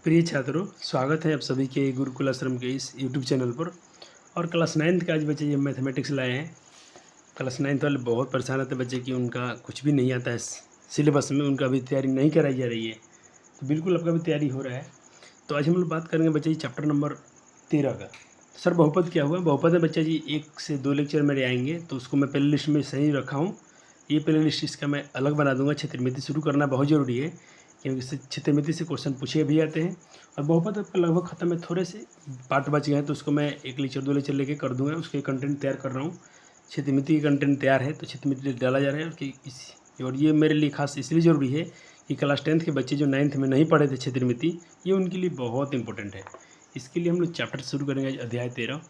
प्रिय छात्रों, स्वागत है आप सभी के गुरुकुल आश्रम के इस यूट्यूब चैनल पर। और क्लास 9th का आज बच्चे ये मैथमेटिक्स लाए हैं। क्लास 9th वाले बहुत परेशान रहते बच्चे कि उनका कुछ भी नहीं आता है सिलेबस में, उनका अभी तैयारी नहीं कराई जा रही है। तो बिल्कुल आपका भी तैयारी हो रहा है। तो आज हम लोग बात करेंगे बच्चे चैप्टर नंबर 13 का। सर बहुपद क्या हुआ? बहुपद में बच्चा जी 1 से 2 लेक्चर मेरे आएंगे, तो उसको मैं प्ले लिस्ट में सही रखा हूँ। ये प्ले लिस्ट इसका मैं अलग बना दूंगा। क्षेत्रमिति शुरू करना बहुत ज़रूरी है, क्योंकि इससे क्षेत्रमिति से क्वेश्चन पूछे भी जाते हैं। और बहुपद आपका लगभग ख़त्म है, थोड़े से पार्ट बच गए हैं, तो उसको मैं 1 लेक्चर 2 लेक्चर लेके कर दूंगा। उसके कंटेंट तैयार कर रहा हूँ। क्षेत्रमिति का कंटेंट तैयार है, तो क्षेत्रमिति डाला जा रहा है। और ये मेरे लिए खास इसलिए ज़रूरी है कि क्लास 10th के बच्चे जो 9th में नहीं पढ़े थे क्षेत्रमिति, ये उनके लिए बहुत इंपॉर्टेंट है। इसके लिए हम लोग चैप्टर शुरू करेंगे अध्याय 13।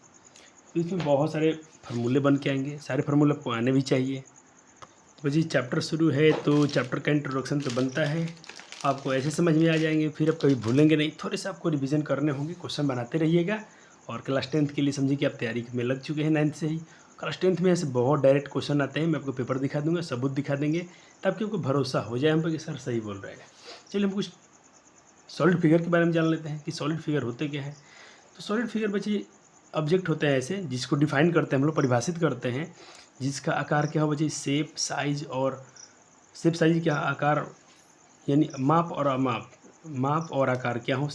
तो इसमें बहुत सारे फार्मूले बन के आएंगे, सारे फार्मूले आपको आने भी चाहिए। तो जी चैप्टर शुरू है, तो चैप्टर का इंट्रोडक्शन तो बनता है, आपको ऐसे समझ में आ जाएंगे, फिर आप कभी भूलेंगे नहीं। थोड़े से आपको रिवीजन करने होंगे, क्वेश्चन बनाते रहिएगा। और क्लास 10th के लिए समझिए कि आप तैयारी में लग चुके हैं 9th से ही। क्लास 10th में ऐसे बहुत डायरेक्ट क्वेश्चन आते हैं, मैं आपको पेपर दिखा दूंगा, सबूत दिखा देंगे, ताकि आपको भरोसा हो जाए हम पर कि सर सही बोल रहे हैं। चलिए हम कुछ सॉलिड फिगर के बारे में जान लेते हैं कि सॉलिड फिगर होते क्या है। तो सॉलिड फिगर बच्चे ऑब्जेक्ट होते हैं ऐसे, जिसको डिफाइन करते हैं हम लोग, परिभाषित करते हैं, जिसका आकार क्या हो बच्चे, शेप साइज। और शेप साइज क्या, आकार यानी माप और अमाप, माप और आकार क्या हो।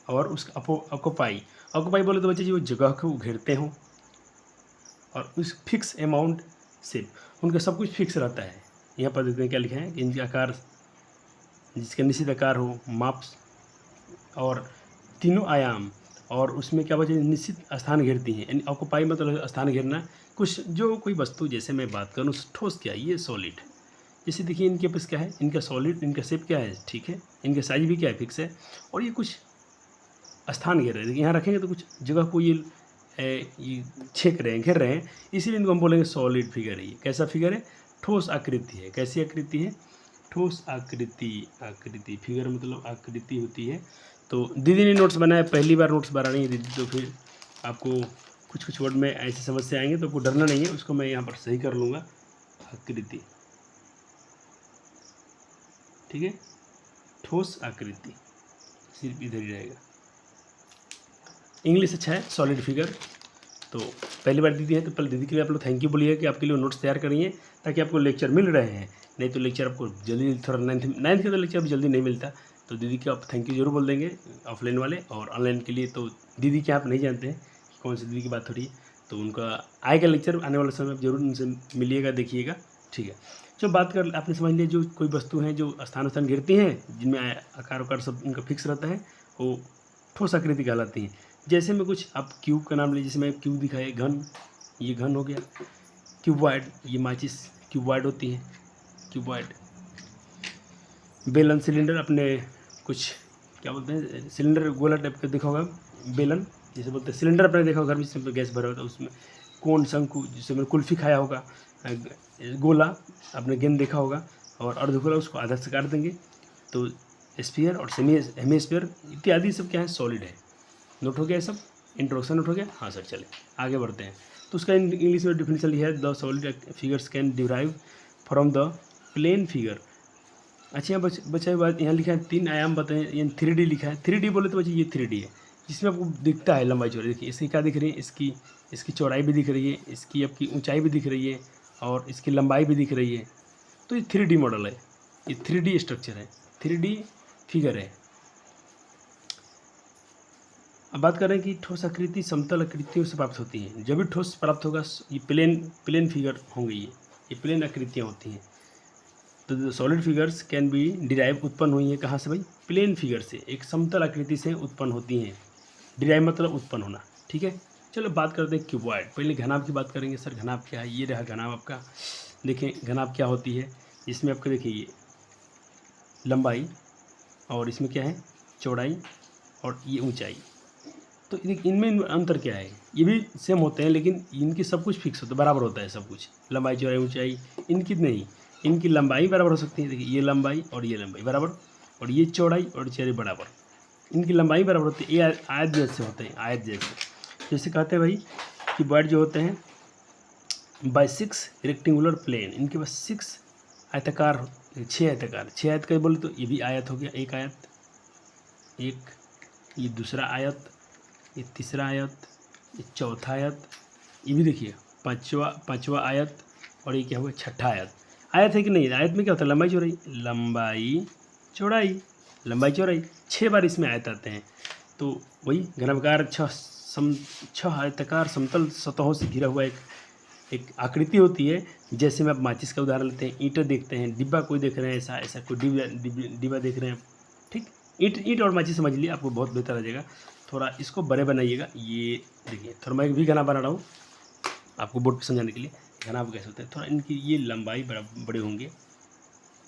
और उसका ऑक्यूपाई, ऑक्यूपाई बोले तो बच्चे जी वो जगह को घेरते हों। और उस फिक्स अमाउंट शेप, उनका सब कुछ फिक्स रहता है। यहाँ पर देखते हैं क्या लिखा है कि इनके आकार, जिसका निश्चित आकार हो, माप और तीनों आयाम, और उसमें क्या वजह निश्चित स्थान घेरती हैं। यानी ऑक्यूपाई मतलब स्थान घेरना। कुछ जो कोई वस्तु, जैसे मैं बात करूँ ठोस क्या, ये सॉलिड। जैसे देखिए इनके पास क्या है, इनका सॉलिड, इनका शेप क्या है, ठीक है, इनका साइज भी क्या है, फिक्स है। और ये कुछ स्थान घेर रहे हैं, देखिए यहाँ रखेंगे तो कुछ जगह को ये छेक रहे हैं, घेर रहे हैं, इसीलिए इनको हम बोलेंगे सॉलिड फिगर है। ये कैसा फिगर है, ठोस आकृति है। कैसी आकृति है, ठोस आकृति। आकृति फिगर मतलब आकृति होती है। तो दीदी ने नोट्स बनाया, पहली बार नोट्स बना रही है दीदी, तो फिर आपको कुछ कुछ वर्ड में ऐसी समस्या आएंगे, तो आपको डरना नहीं है, उसको मैं यहाँ पर सही कर लूँगा। आकृति, ठीक है, ठोस आकृति सिर्फ इधर ही रहेगा। इंग्लिश अच्छा है, सॉलिड फिगर। तो पहली बार दीदी है, तो पहले दीदी के लिए आप लोग थैंक यू बोलिए कि आपके लिए नोट्स तैयार करिए, ताकि आपको लेक्चर मिल रहे हैं। नहीं तो लेक्चर आपको जल्दी, थोड़ा 9th के तो लेक्चर जल्दी नहीं मिलता। तो दीदी के आप थैंक यू जरूर बोल देंगे, ऑफलाइन वाले। और ऑनलाइन के लिए तो दीदी के आप नहीं जानते हैं कि कौन सी दीदी की बात हो रही है, तो उनका आएगा लेक्चर आने वाले समय, आप जरूर उनसे मिलिएगा, देखिएगा, ठीक है। जो बात कर, आपने समझ लिया, जो कोई वस्तु हैं जो स्थान गिरती हैं, जिनमें आकार उकार सब उनका फिक्स रहता है, वो ठोस आकृति कहलाती हैं। जैसे में कुछ आप क्यूब का नाम लीजिए, जैसे मैं क्यूब दिखाए, घन, ये घन हो गया। क्यूबॉइड, ये माचिस क्यूबॉइड होती है, क्यूबॉइड। बेलन, सिलेंडर, अपने कुछ क्या बोलते हैं, सिलेंडर गोला टाइप का देखा होगा, बेलन जैसे बोलते हैं। सिलेंडर अपने देखा होगा घर में, जिसमें गैस भरा होता है, उसमें कोन, शंकु, जिससे मैंने कुल्फ़ी खाया होगा। गोला आपने गेंद देखा होगा। और अर्धगोला उसको आधा से काट देंगे, तो स्फीयर और हेमी स्फीयर इत्यादि सब क्या है, सॉलिड है। नोट हो गया ये सब, इंट्रोडक्शन नोट हो गया। हाँ सर, चले आगे बढ़ते हैं। तो उसका इंग्लिश में डिफिनेशन लिखा है, the solid figures can derive from the plane figure. अच्छा यहाँ बचा बात, यहाँ लिखा है 3 आयाम बताएं, यानी 3D लिखा है। 3D बोले तो बच्चे ये 3D है, जिसमें आपको दिखता है लंबाई चौड़ाई। देखिए इसकी क्या दिख रही है, इसकी चौड़ाई भी दिख रही है, इसकी आपकी ऊंचाई भी दिख रही है, और इसकी लंबाई भी दिख रही है। तो ये 3D मॉडल है, ये 3D स्ट्रक्चर है, 3D फिगर है। अब बात करें कि ठोस आकृति समतल आकृतियों से प्राप्त होती है। जब भी ठोस प्राप्त होगा, ये प्लेन फिगर होंगे, ये प्लेन आकृतियाँ होती हैं। तो solid figures can be derive, उत्पन्न हुई है कहाँ से भाई, प्लेन फिगर से, एक समतल आकृति से उत्पन्न होती हैं। डिराइव मतलब उत्पन्न होना, ठीक है। चलो बात करते हैं क्यूबॉइड। पहले घनाभ की बात करेंगे। सर घनाभ क्या है, ये रहा घनाभ आपका। देखें घनाभ क्या होती है, इसमें आपको देखिए ये लंबाई, और इसमें क्या है, चौड़ाई, और ये ऊंचाई। तो इनमें अंतर क्या है, ये भी सेम होते हैं, लेकिन इनकी सब कुछ फिक्स होता है, बराबर होता है सब कुछ, लंबाई चौड़ाई ऊंचाई। इनकी नहीं, इनकी लंबाई बराबर हो सकती है। देखिए ये लंबाई और ये लंबाई बराबर, और ये चौड़ाई और चौड़ाई बराबर, इनकी लंबाई बराबर होती है। ये आयत जैसे होते हैं, आयत जैसे कहते हैं भाई कि बॉड जो होते हैं बाई 6 रेक्टेंगुलर प्लेन, इनके पास 6 आयताकार, 6 आयताकार, 6 आयत का बोले तो ये भी आयत हो गया, एक आयत, एक ये दूसरा आयत, ये तीसरा आयत, ये चौथा आयत, ये भी देखिए पाँचवा आयत, और ये क्या हुआ छठा आयत। आयत है कि नहीं, आयत में क्या होता है लंबाई चौड़ाई, लंबाई चौड़ाई, लंबाई चौड़ाई, 6 बार इसमें आयत आते हैं। तो वही घनाकार छह आयताकार समतल सतहों से घिरा हुआ एक आकृति होती है। जैसे में आप माचिस का उदाहरण लेते हैं, ईंटें देखते हैं, डिब्बा कोई देख रहे हैं, ऐसा कोई डिब्बा देख रहे हैं, ठीक। ईंट और माचिस समझ लिए, आपको बहुत बेहतर आ जाएगा। थोड़ा इसको बड़े बनाइएगा। ये देखिए थोड़ा मैं भी घना बना रहा हूँ आपको बोर्ड पर समझाने के लिए। घना कैसे होता है, थोड़ा इनकी ये लंबाई बड़े होंगे।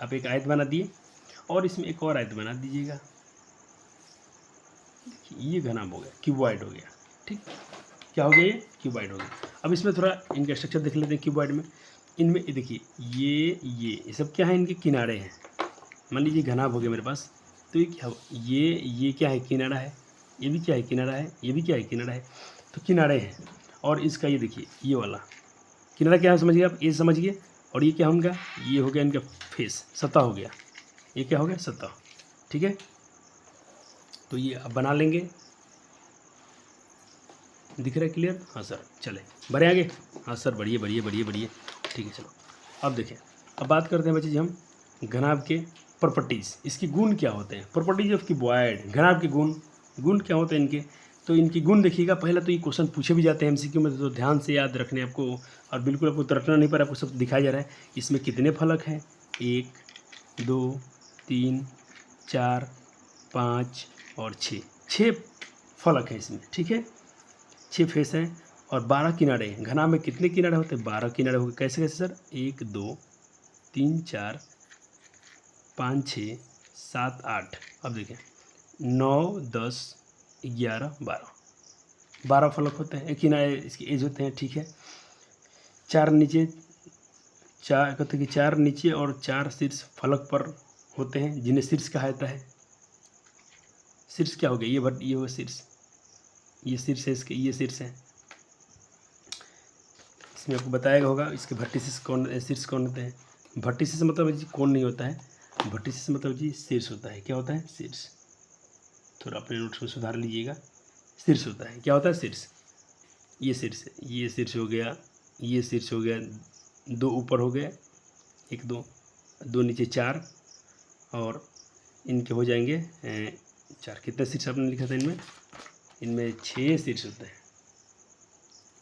आप एक आयत बना दिए और इसमें एक और आयत बना दीजिएगा। ये घना हो गया, क्यूबॉइड हो गया, ठीक। क्या हो गया, ये क्यूबॉइड हो गया। अब इसमें थोड़ा इनका स्ट्रक्चर देख लेते हैं क्यूबॉइड में। इनमें देखिए ये सब क्या है, इनके किनारे हैं। मान लीजिए घनाभ हो गया मेरे पास, तो ये क्या, ये क्या है, किनारा है। ये भी क्या है, किनारा है। ये भी क्या है, किनारा है। तो किनारे हैं। और इसका ये देखिए ये वाला किनारा क्या है, समझिए आप, ये समझिए। और ये क्या होगा, ये हो गया इनका फेस, सतह हो गया। ये क्या हो गया, सतह, ठीक है। तो ये अब बना लेंगे। दिख रहा है क्लियर? हाँ सर, चले बढ़े आगे। हाँ सर, बढ़िए बढ़िए बढ़िए बढ़िए, ठीक है। चलो अब देखें, अब बात करते हैं बच्चे जी हम घनाभ के प्रॉपर्टीज़, इसके गुण क्या होते हैं। प्रॉपर्टीज ऑफ क्यूबॉइड, घनाभ के गुण क्या होते हैं इनके। तो इनके गुण देखिएगा। पहला तो ये क्वेश्चन पूछे भी जाते हैं एमसीक्यू में, तो ध्यान से याद रखने आपको, और बिल्कुल आपको तरटना नहीं, पर आपको सब दिखाया जा रहा है। इसमें कितने फलक हैं, 1 2 3 4 5 और 6 फलक हैं इसमें, ठीक है। 6 फेस हैं और 12 किनारे हैं। घना में कितने किनारे होते हैं, 12 किनारे हो गए। कैसे सर, 1 2 3 4 5 6 7 8। अब देखें 9 10 11 12 फलक होते हैं, एक किनारे इसके एज होते हैं, ठीक है। 4 नीचे, 4 कहते हैं कि 4 नीचे और 4 शीर्ष फलक पर होते हैं, जिन्हें शीर्ष कहा जाता है। शीर्ष क्या हो गया, ये हो शीर्ष, ये शीर्ष है इसके, ये शीर्ष है। इसमें आपको बताया होगा इसके वर्टिसेस कौन, शीर्ष कौन होते हैं। वर्टिसेस मतलब जी कौन नहीं होता है, वर्टिसेस मतलब जी शीर्ष होता है। क्या होता है, शीर्ष। थोड़ा अपने नोट्स में सुधार लीजिएगा। शीर्ष होता है, क्या होता है, शीर्ष। ये शीर्ष है, ये शीर्ष हो गया, ये शीर्ष हो गया, 2 ऊपर हो गए, 1 2 नीचे 4, और इनके हो जाएंगे 4। कितने शीर्ष आपने लिखा था इनमें, 6 शीर्ष होते हैं,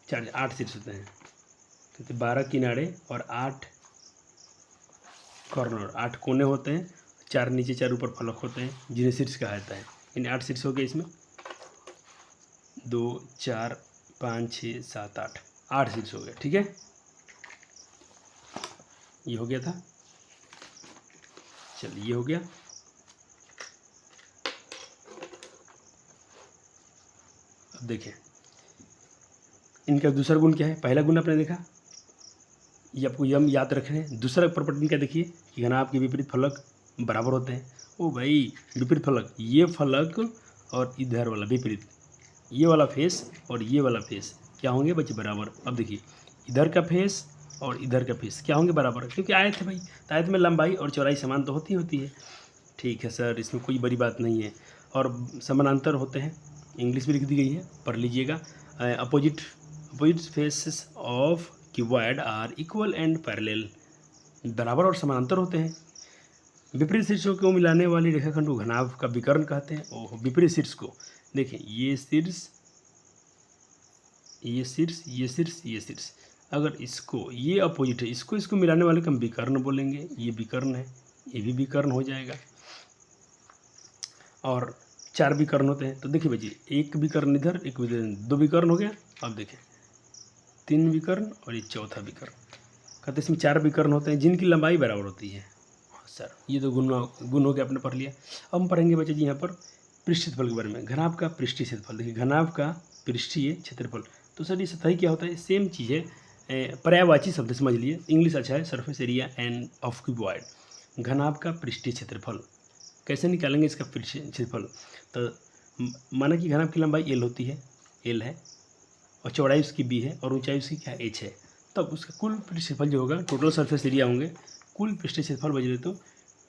4 8 शीर्ष होते हैं, क्योंकि 12 किनारे और 8 कॉर्नर, 8 कोने होते हैं। 4 नीचे 4 ऊपर फलक होते हैं, जिन्हें शीर्ष कहा जाता है। इन 8 शीर्ष हो गए इसमें, 2 4 5 6 7 8 शीर्ष हो गए, ठीक है। ये हो गया था, चलिए ये हो गया। अब देखें इनका दूसरा गुण क्या है। पहला गुण आपने देखा, ये आपको यम याद रखना है। दूसरा प्रॉपर्टी क्या देखिए कि घनाभ के विपरीत फलक बराबर होते हैं। ओ भाई, विपरीत फलक, ये फलक और इधर वाला विपरीत, ये वाला फेस और ये वाला फेस क्या होंगे बच्चे, बराबर। अब देखिए इधर का फेस और इधर का फेस क्या होंगे, बराबर, क्योंकि आयत है भाई। तो आयत में लंबाई और चौड़ाई समान तो होती है। ठीक है सर, इसमें कोई बड़ी बात नहीं है। और समानांतर होते हैं, इंग्लिश में लिख दी गई है, पढ़ लीजिएगा। Opposite faces of cuboid are equal and parallel, बराबर और समानांतर होते हैं। विपरीत शीर्षों को मिलाने वाली रेखाखंड को घनाभ का विकर्ण कहते हैं। ओह, विपरीत शीर्ष को देखें, ये शीर्ष, ये शीर्ष, ये शीर्ष, ये शीर्ष, अगर इसको, ये अपोजिट है, इसको मिलाने वाले को हम विकर्ण बोलेंगे। ये विकर्ण है, ये भी विकर्ण हो जाएगा। और 4 विकर्ण होते हैं। तो देखिए बच्चे, एक विकर्ण इधर, एक विकर्ण, 2 विकर्ण हो गया। अब देखें 3 विकर्ण और ये चौथा विकर्ण। कहते इसमें 4 विकर्ण होते हैं जिनकी लंबाई बराबर होती है। हाँ सर, ये तो गुण हो गया, आपने पढ़ लिया। अब हम पढ़ेंगे बच्चे जी यहाँ पर पृष्ठीय क्षेत्रफल के बारे में। घनाभ का पृष्ठीय क्षेत्रफल, देखिए घनाभ का पृष्ठीय क्षेत्रफल। तो सर ये सतही क्या होता है, सेम चीज़ है, पर्यायवाची शब्द समझ लिए, इंग्लिश अच्छा है, surface area and of cuboid. घनाभ का पृष्ठीय क्षेत्रफल कैसे निकालेंगे इसका पृष्ठीय क्षेत्रफल। तो माना कि घनाभ की लंबाई L होती है, L है, और चौड़ाई उसकी B है, और ऊंचाई उसकी क्या H है। तब उसका कुल पृष्ठीय क्षेत्रफल जो होगा, टोटल सरफेस एरिया होंगे, कुल पृष्ठीय क्षेत्रफल बज रहे तो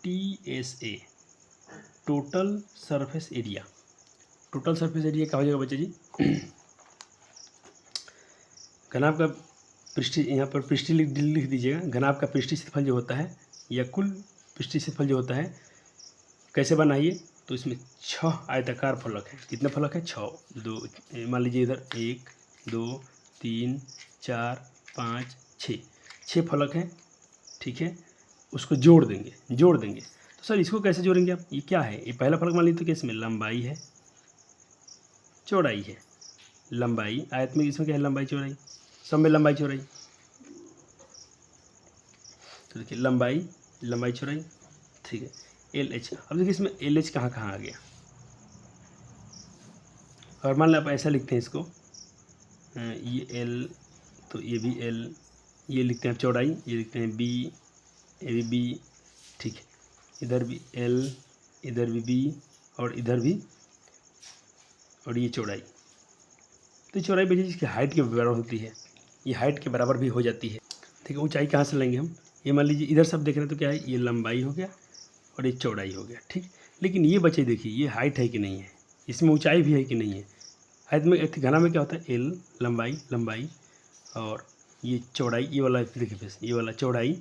TSA, total surface area, total surface area क्या हो जाएगा बच्चे जी, घनाभ का पृष्ठीय, यहाँ पर पृष्ठीय लिख दीजिएगा। घनाभ का पृष्ठीय क्षेत्रफल जो होता है या कुल पृष्ठीय क्षेत्रफल जो होता है कैसे बनाइए, तो इसमें 6 आयताकार फलक है। कितने फलक है? 6। दो, मान लीजिए इधर 1 2 3 4 5 6 फलक हैं, ठीक है। उसको जोड़ देंगे। तो सर इसको कैसे जोड़ेंगे आप? ये क्या है? ये पहला फलक मान लीजिए तो क्या इसमें लंबाई है, चौड़ाई है। लंबाई आयत में इसमें क्या है? लंबाई चौड़ाई, सब में लंबाई चौड़ाई। तो देखिए लंबाई चौड़ाई, ठीक है। एल एच, अब देखिए इसमें एल एच कहाँ आ गया। और मान लो आप ऐसा लिखते हैं इसको, ये एल, तो ये भी एल, ये लिखते हैं चौड़ाई, ये लिखते हैं बी, ये भी बी, ठीक है। इधर भी एल, इधर भी बी, और इधर भी, और ये चौड़ाई। तो चौड़ाई बच्चे इसकी हाइट के बराबर होती है, ये हाइट के बराबर भी हो जाती है, ठीक है। ऊंचाई कहाँ से लेंगे हम? ये मान लीजिए इधर सब देख रहे हैं तो क्या है? ये लंबाई हो गया और ये चौड़ाई हो गया, ठीक। लेकिन ये बच्चे देखिए ये हाइट है कि नहीं है, इसमें ऊंचाई भी है कि नहीं है। हाइट में घना में क्या होता है? एल लंबाई और ये चौड़ाई, ये वाला देखिए फिर ये वाला चौड़ाई।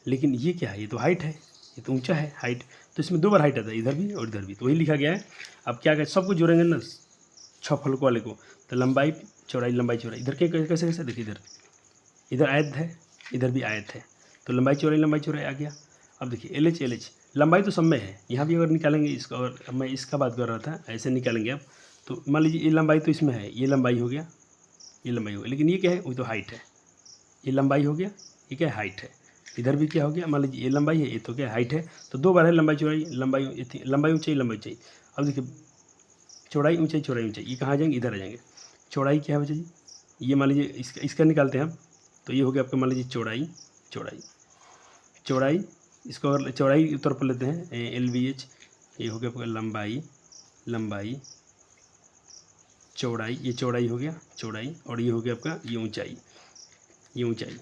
लेकिन ये क्या है? ये तो हाइट है, ये तो ऊंचा है हाइट। तो इसमें 2 बार हाइट आता है, इधर भी और इधर भी, तो वही लिखा गया है। अब क्या करें, सबको जोड़ेंगे ना 6 फलकों वाले को, तो लंबाई चौड़ाई इधर के कैसे देखिए, इधर आयत है, इधर भी आयत है, तो लंबाई चौड़ाई आ गया। अब देखिए एल एच लंबाई तो सब में है, यहाँ भी अगर निकालेंगे इसका, और मैं इसका बात कर रहा था, ऐसे निकालेंगे आप, तो मान लीजिए ये लंबाई तो इसमें है, ये लंबाई हो गया, लेकिन ये क्या है? वो तो हाइट है। ये लंबाई हो गया, ये क्या है? हाइट है। इधर भी क्या हो गया? मान लीजिए ये लंबाई है, ये तो क्या? हाइट है। तो 2 बार है लंबाई ऊंचाई। अब देखिए चौड़ाई ऊंचाई, ये कहाँ आ जाएंगे? इधर आ जाएंगे। चौड़ाई क्या है बच्चा जी? ये मान लीजिए इसका निकालते हैं हम, तो ये हो गया आपका, मान लीजिए चौड़ाई, इसको अगर चौड़ाई तौर पर लेते हैं एल बी एच, ये हो गया आपका लंबाई चौड़ाई, ये चौड़ाई हो गया चौड़ाई, और ये हो गया आपका ये ऊंचाई।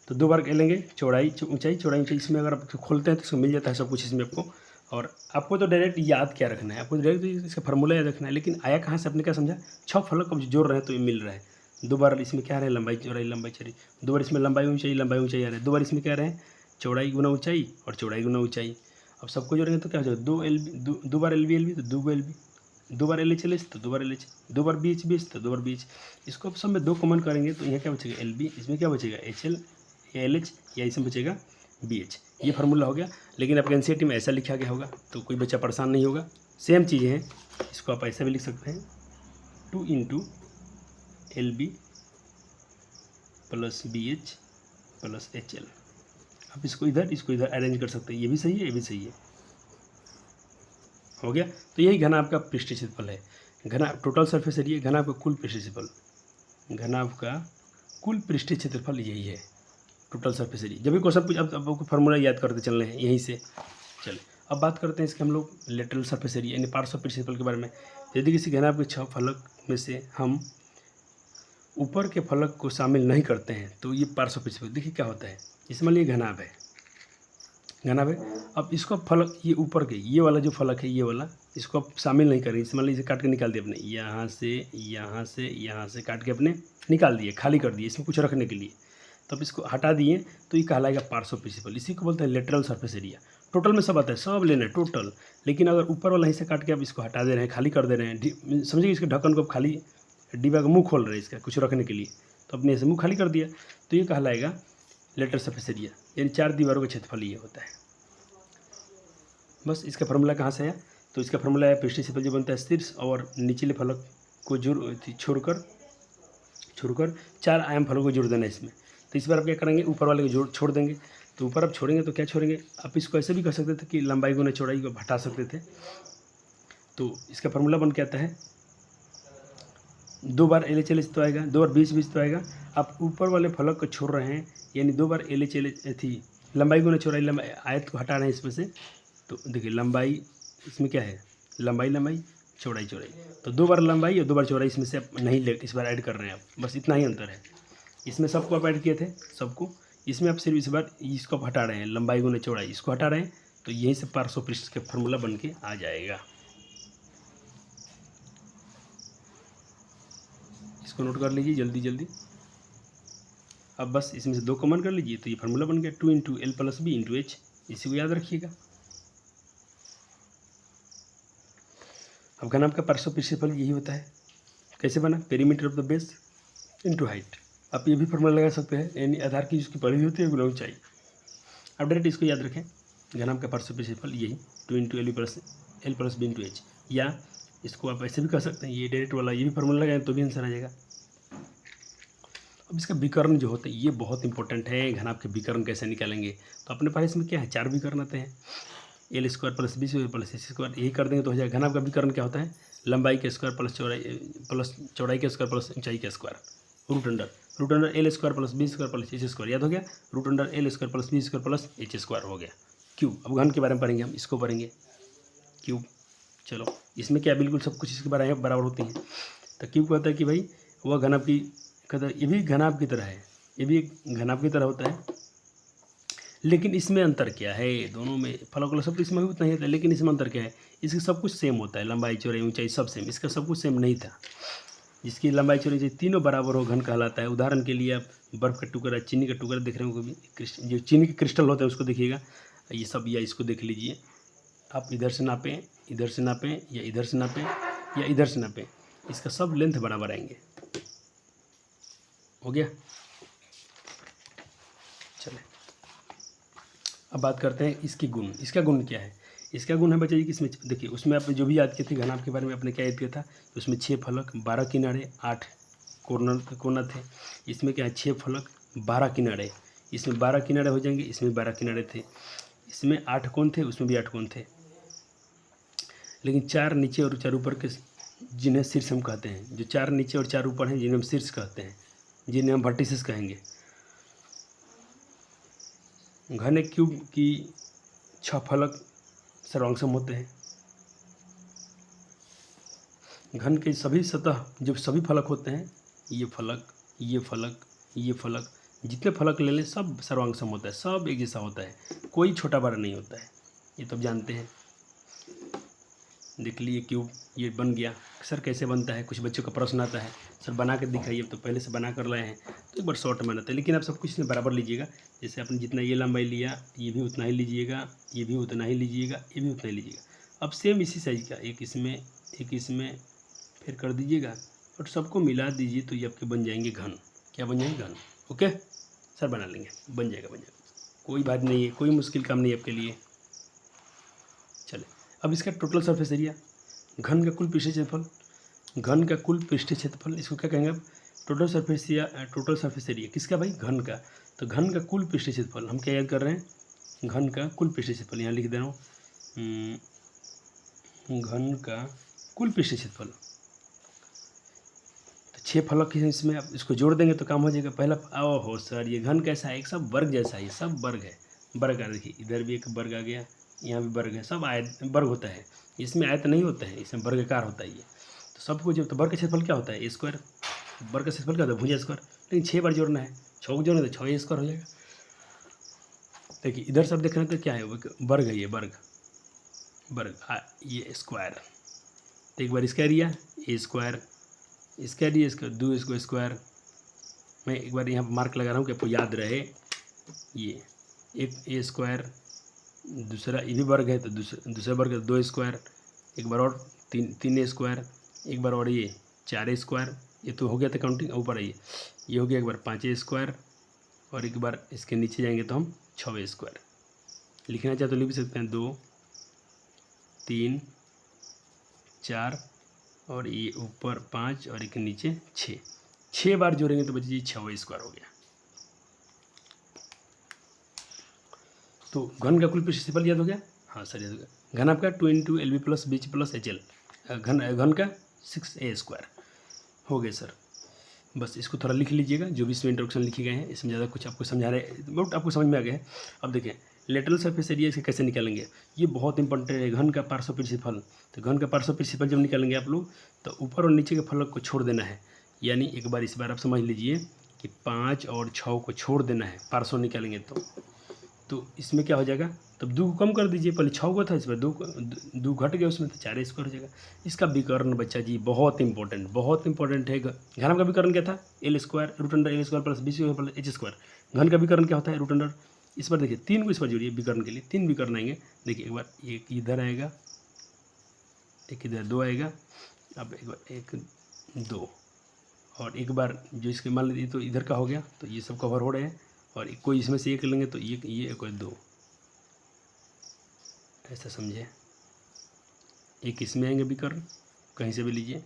तो 2 बार कह लेंगे चौड़ाई ऊंचाई। इसमें अगर आप खोलते हैं तो इसमें मिल जाता है सब कुछ इसमें आपको। और आपको तो डायरेक्ट याद क्या रखना है? आपको डायरेक्ट इसका फार्मूला याद रखना है। लेकिन आया कहाँ से? आपने क्या समझा? 6 फलक अब जोड़ रहे हैं तो ये मिल रहा है। 2 बार इसमें क्या आ रहा है? लंबाई चौड़ाई। 2 बार इसमें लंबाई ऊंचाई आ रहा है। 2 बार इसमें क्या आ रहे हैं? चौड़ाई गुना ऊंचाई और चौड़ाई गुना ऊंचाई। अब सबको जोड़ेंगे तो क्या हो जाएगा? 2 बार एल बी तो 2 एल बी, 2 बार एल एच तो 2 बार एल एच, 2 बार बी एच तो 2 बार बी एच। इसको अब सब में 2 कॉमन करेंगे तो यहाँ क्या बचेगा? एल बी, इसमें क्या बचेगा? एच एल या एल एच, या इसमें बचेगा बी एच। ये फार्मूला हो गया। लेकिन आपके एनसीईआरटी में ऐसा लिखा गया होगा तो कोई बच्चा परेशान नहीं होगा। सेम चीज़ें हैं, इसको आप ऐसा भी लिख सकते हैं 2 into l b plus b h plus h l. आप इसको इधर अरेंज कर सकते हैं। ये भी सही है, ये भी सही है। हो गया। तो यही घना आपका पृष्ठीय क्षेत्रफल है। घना टोटल सरफेस एरिया, घना आपका कुल पृष्ठीय क्षेत्रफल, घना आपका कुल पृष्ठीय क्षेत्रफल यही है टोटल सरफेस एरिया। जब भी क्वेश्चन पूछ, अब आपको फार्मूला याद करते चल रहे हैं यहीं से। चलिए अब बात करते हैं इसके हम लोग लेटरल सरफेस एरिया यानी पार्श्व पृष्ठीय क्षेत्रफल के बारे में। यदि किसी घना आपके 6 फलक में से हम ऊपर के फलक को शामिल नहीं करते हैं तो ये पार्श्व पृष्ठीय, देखिए क्या होता है। इसमें लिए घनाभ है। अब इसको फलक, ये ऊपर के ये वाला जो फलक है, ये वाला, इसको आप शामिल नहीं करेंगे। इसमें इसे काट के निकाल दिए अपने, यहाँ से काट के अपने निकाल दिए, खाली कर दिए इसमें कुछ रखने के लिए। तो अब इसको हटा दिए तो ये कहलाएगा पार्श्व पृष्ठफल। इसी को बोलते हैं लेटरल सरफेस एरिया। टोटल में सब आता है, सब लेना है टोटल। लेकिन अगर ऊपर वाला हिस्सा काट के आप इसको हटा दे रहे हैं, खाली कर दे रहे हैं, समझिए इसके ढक्कन को आप खाली, डिब्बा का मुंह खोल रहे हैं इसका कुछ रखने के लिए, तो अपने से मुंह खाली कर दिया, तो ये कहलाएगा लेटरल सरफेस एरिया। यानी 4 दीवारों का क्षेत्रफल ये होता है। बस इसका फार्मूला कहाँ से आया? तो इसका फार्मूला है पृष्ठीय क्षेत्रफल जो बनता है शीर्ष और निचले फलक को छोड़कर 4 आयाम फलों को जोड़ देना इसमें। तो इस बार आप क्या करेंगे? ऊपर वाले को छोड़ देंगे। तो ऊपर आप छोड़ेंगे तो क्या छोड़ेंगे? आप इसको ऐसे भी कर सकते थे कि लंबाई गुना चौड़ाई को हटा सकते थे। तो इसका फार्मूला बन के आता है 2 बार एल एच एल एच तो आएगा, 2 बार बीच तो आएगा। आप ऊपर वाले फलक को छोड़ रहे हैं, यानी 2 बार एल एच एल थी लंबाई गुना चौड़ाई, आयत को हटा रहे हैं इसमें से। तो देखिए लंबाई इसमें क्या है? लंबाई चौड़ाई। तो 2 बार लंबाई और 2 बार चौड़ाई इसमें से आप नहीं ले, इस बार ऐड कर रहे हैं आप। बस इतना ही अंतर है। इसमें सबको आप ऐड किए थे सबको, इसमें आप सिर्फ इस बार इसको आप हटा रहे हैं, लंबाई गुना चौड़ाई इसको हटा रहे हैं। तो यहीं से पार्श्व पृष्ठ का फार्मूला बन के आ जाएगा। इसको नोट कर लीजिए जल्दी जल्दी। अब बस इसमें से 2 कॉमन कर लीजिए तो ये फार्मूला बन गया 2 into l plus b into h. इसी को याद रखिएगा। अब घन आपका पार्श्व क्षेत्रफल यही होता है। कैसे बना? Perimeter of the base into height. आप ये भी फार्मूला लगा सकते हैं, यानी आधार की जिसकी परिधि होती है गुना ऊंचाई। अब डायरेक्ट इसको याद रखें, घन आपका पार्श्व क्षेत्रफल यही 2 into l plus b into h. या इसको आप ऐसे भी कर सकते हैं, ये डायरेक्ट वाला ये भी फार्मूला लगाएं तो भी आंसर आ जाएगा। अब इसका विकर्ण जो होता है ये बहुत इंपॉर्टेंट है। घन आपके विकर्ण कैसे निकालेंगे? तो अपने पास इसमें क्या है, 4 विकर्ण आते हैं। L square plus B square plus h square, यही कर देंगे तो हो जाएगा। घन आपका विकर्ण क्या होता है? लंबाई के स्क्वायर प्लस चौड़ाई के स्क्वायर प्लस ऊंचाई के square. Root under l square plus B square plus h square याद हो गया। Root under l square plus B square plus h square हो गया। क्यूब, अब घन के बारे में पढ़ेंगे हम, इसको पढ़ेंगे क्यूब। चलो इसमें क्या बिल्कुल सब कुछ इसके बराबर होती हैं। तो क्यूब कहता है कि भाई वह घन आपकी कहता है, ये भी घन आपकी तरह है, ये भी एक घन आपकी तरह होता है। लेकिन इसमें अंतर क्या है? दोनों में फलक सब तो इसमें भी उतना ही होता है, लेकिन इसमें अंतर क्या है? इसका सब कुछ सेम होता है, लंबाई चौड़ाई ऊंचाई सब सेम। इसका सब कुछ सेम नहीं था। जिसकी लंबाई चौड़ाई तीनों बराबर हो घन कहलाता है। उदाहरण के लिए आप बर्फ़ का टुकड़ा, चीनी का टुकड़ा देख रहे हो कभी, जो चीनी के क्रिस्टल होते हैं उसको देखिएगा, ये सब, या इसको देख लीजिए आप, इधर से नापें, इधर से नापें, या इधर से नापें, या इधर से नापें, इसका सब लेंथ बराबर आएंगे। हो गया? चले अब बात करते हैं इसकी गुण। इसका गुण क्या है? इसका गुण है बच्चे जी कि इसमें देखिए, उसमें आपने जो भी याद किए थे घन आपके बारे में, आपने क्या याद किया था? उसमें 6 फलक 12 किनारे 8 कोना थे। इसमें क्या है? 6 फलक 12 किनारे, इसमें 12 किनारे हो जाएंगे, इसमें 12 किनारे थे। इसमें 8 कोण थे, उसमें भी 8 कोण थे। लेकिन 4 नीचे और 4 ऊपर के जिन्हें शीर्ष हम कहते हैं, जो 4 नीचे और 4 ऊपर हैं जिन्हें हम शीर्ष कहते हैं, जिन्हें हम वर्टिसेस कहेंगे। घन एक क्यूब की 6 फलक सर्वांगसम होते हैं। घन के सभी सतह जो सभी फलक होते हैं, ये फलक, ये फलक, ये फलक, जितने फलक ले लें सब सर्वांगसम होता है, सब एक जैसा होता है, कोई छोटा बड़ा नहीं होता है। ये तो जानते हैं। देख लिए क्यूब ये बन गया। सर कैसे बनता है? कुछ बच्चों का प्रश्न आता है, सर बना के दिखाइए। तो पहले से बना कर लाए हैं तो एक बार शॉर्ट में बनाते हैं, लेकिन आप सब कुछ इसमें बराबर लीजिएगा। जैसे आपने जितना ये लंबाई लिया, ये भी उतना ही लीजिएगा, ये भी उतना ही लीजिएगा, ये भी उतना ही लीजिएगा। अब सेम इसी साइज का एक इसमें फिर कर दीजिएगा और सबको मिला दीजिए तो ये आपके बन जाएंगे घन। क्या बन जाएंगे? घन। ओके सर, बना लेंगे, बन जाएगा, कोई बात नहीं है, कोई मुश्किल काम नहीं है आपके लिए। चले अब इसका टोटल सरफेस एरिया, घन का कुल पृष्ठीय क्षेत्रफल, घन का कुल पृष्ठीय क्षेत्रफल, इसको क्या कहेंगे अब? टोटल सरफेस एरिया किसका भाई? घन का। तो घन का कुल पृष्ठीय क्षेत्रफल हम क्या याद कर रहे हैं? घन का कुल पृष्ठीय क्षेत्रफल, यहाँ लिख दे रहा हूँ, घन का कुल पृष्ठीय क्षेत्रफल। तो 6 फलक है इसमें, आप इसको जोड़ देंगे तो काम हो जाएगा। पहला, ओहो सर ये घन कैसा है? एक सब वर्ग जैसा है, ये सब वर्ग है। वर्ग आ, देखिए इधर भी एक वर्ग आ गया, यहाँ भी वर्ग है, सब आयत वर्ग होता है। इसमें आयत नहीं होता है, इसमें वर्गाकार होता है ये। तो सबको जब, तो वर्ग का क्षेत्रफल क्या होता है? ए स्क्वायर। वर्ग का क्षेत्रफल क्या होता है? भुजा स्क्वायर। लेकिन 6 बार जोड़ना है, 6 को जोड़ना है तो 6 स्क्वायर हो जाएगा। देखिए इधर सब देख रहे हैं तो क्या है? वर्ग है, ये वर्ग ये स्क्वायर। तो एक बार इसका एरिया ए स्क्वायर, इसका एरिया इसका 2 इसको स्क्वायर। मैं एक बार यहाँ पर मार्क लगा रहा हूँ कि आपको याद रहे। ये एक ए स्क्वायर, दूसरा ये भी वर्ग है तो दूसरा वर्ग है 2 स्क्वायर, एक बार और 3 स्क्वायर, एक बार और ये 4 स्क्वायर। ये तो हो गया था काउंटिंग। ऊपर आइए, ये हो गया एक बार 5 स्क्वायर, और एक बार इसके नीचे जाएंगे तो हम 6 स्क्वायर। लिखना चाहे तो लिख भी सकते हैं, 2 3 4 और ये ऊपर 5 और एक नीचे 6 बार जोड़ेंगे तो बच्चे 6 स्क्वायर हो गया। तो घन का कुल पृष्ठीय क्षेत्रफल याद हो गया? हाँ सर याद हो गया। घन आपका 2 into l b plus b plus h l, घन का 6a स्क्वायर हो गया सर। बस इसको थोड़ा लिख लीजिएगा, जो भी इसमें इंट्रोडक्शन लिखे गए हैं, इसमें ज़्यादा कुछ आपको समझा रहे हैं, बहुत आपको समझ में आ गया है। अब देखें लेटरल सरफेस एरिया इसके कैसे निकालेंगे, ये बहुत इंपॉर्टेंट है। घन का पार्श्व पृष्ठफल, तो घन का पार्श्व पृष्ठफल जब निकालेंगे आप लोग, तो ऊपर और नीचे के फलक को छोड़ देना है। यानी एक बार इस बार आप समझ लीजिए कि 5 और 6 को छोड़ देना है पार्श्व निकालेंगे तो इसमें क्या हो जाएगा? तब 2 को कम कर दीजिए, पहले 6 को था, इस पर 2 घट गया उसमें, तो 4 स्क्वायर हो जाएगा। इसका विकर्ण बच्चा जी बहुत इंपॉर्टेंट है। घन का विकर्ण क्या था? L square root under l square plus B square plus h square. घन का विकर्ण क्या होता है? Root under. इस पर देखिए 3 को इस पर जोड़िए, विकर्ण के लिए 3 विकर्ण आएंगे। देखिए एक बार एक इधर आएगा, एक इधर 2 आएगा, अब एक बार 1 2, और एक बार जो इसके मान लीजिए तो इधर का हो गया, तो ये सब कवर हो रहे हैं, और कोई इसमें से एक लेंगे तो ये कोई 2, ऐसा समझे। एक इसमें आएंगे विकर्ण, कहीं से भी लीजिए,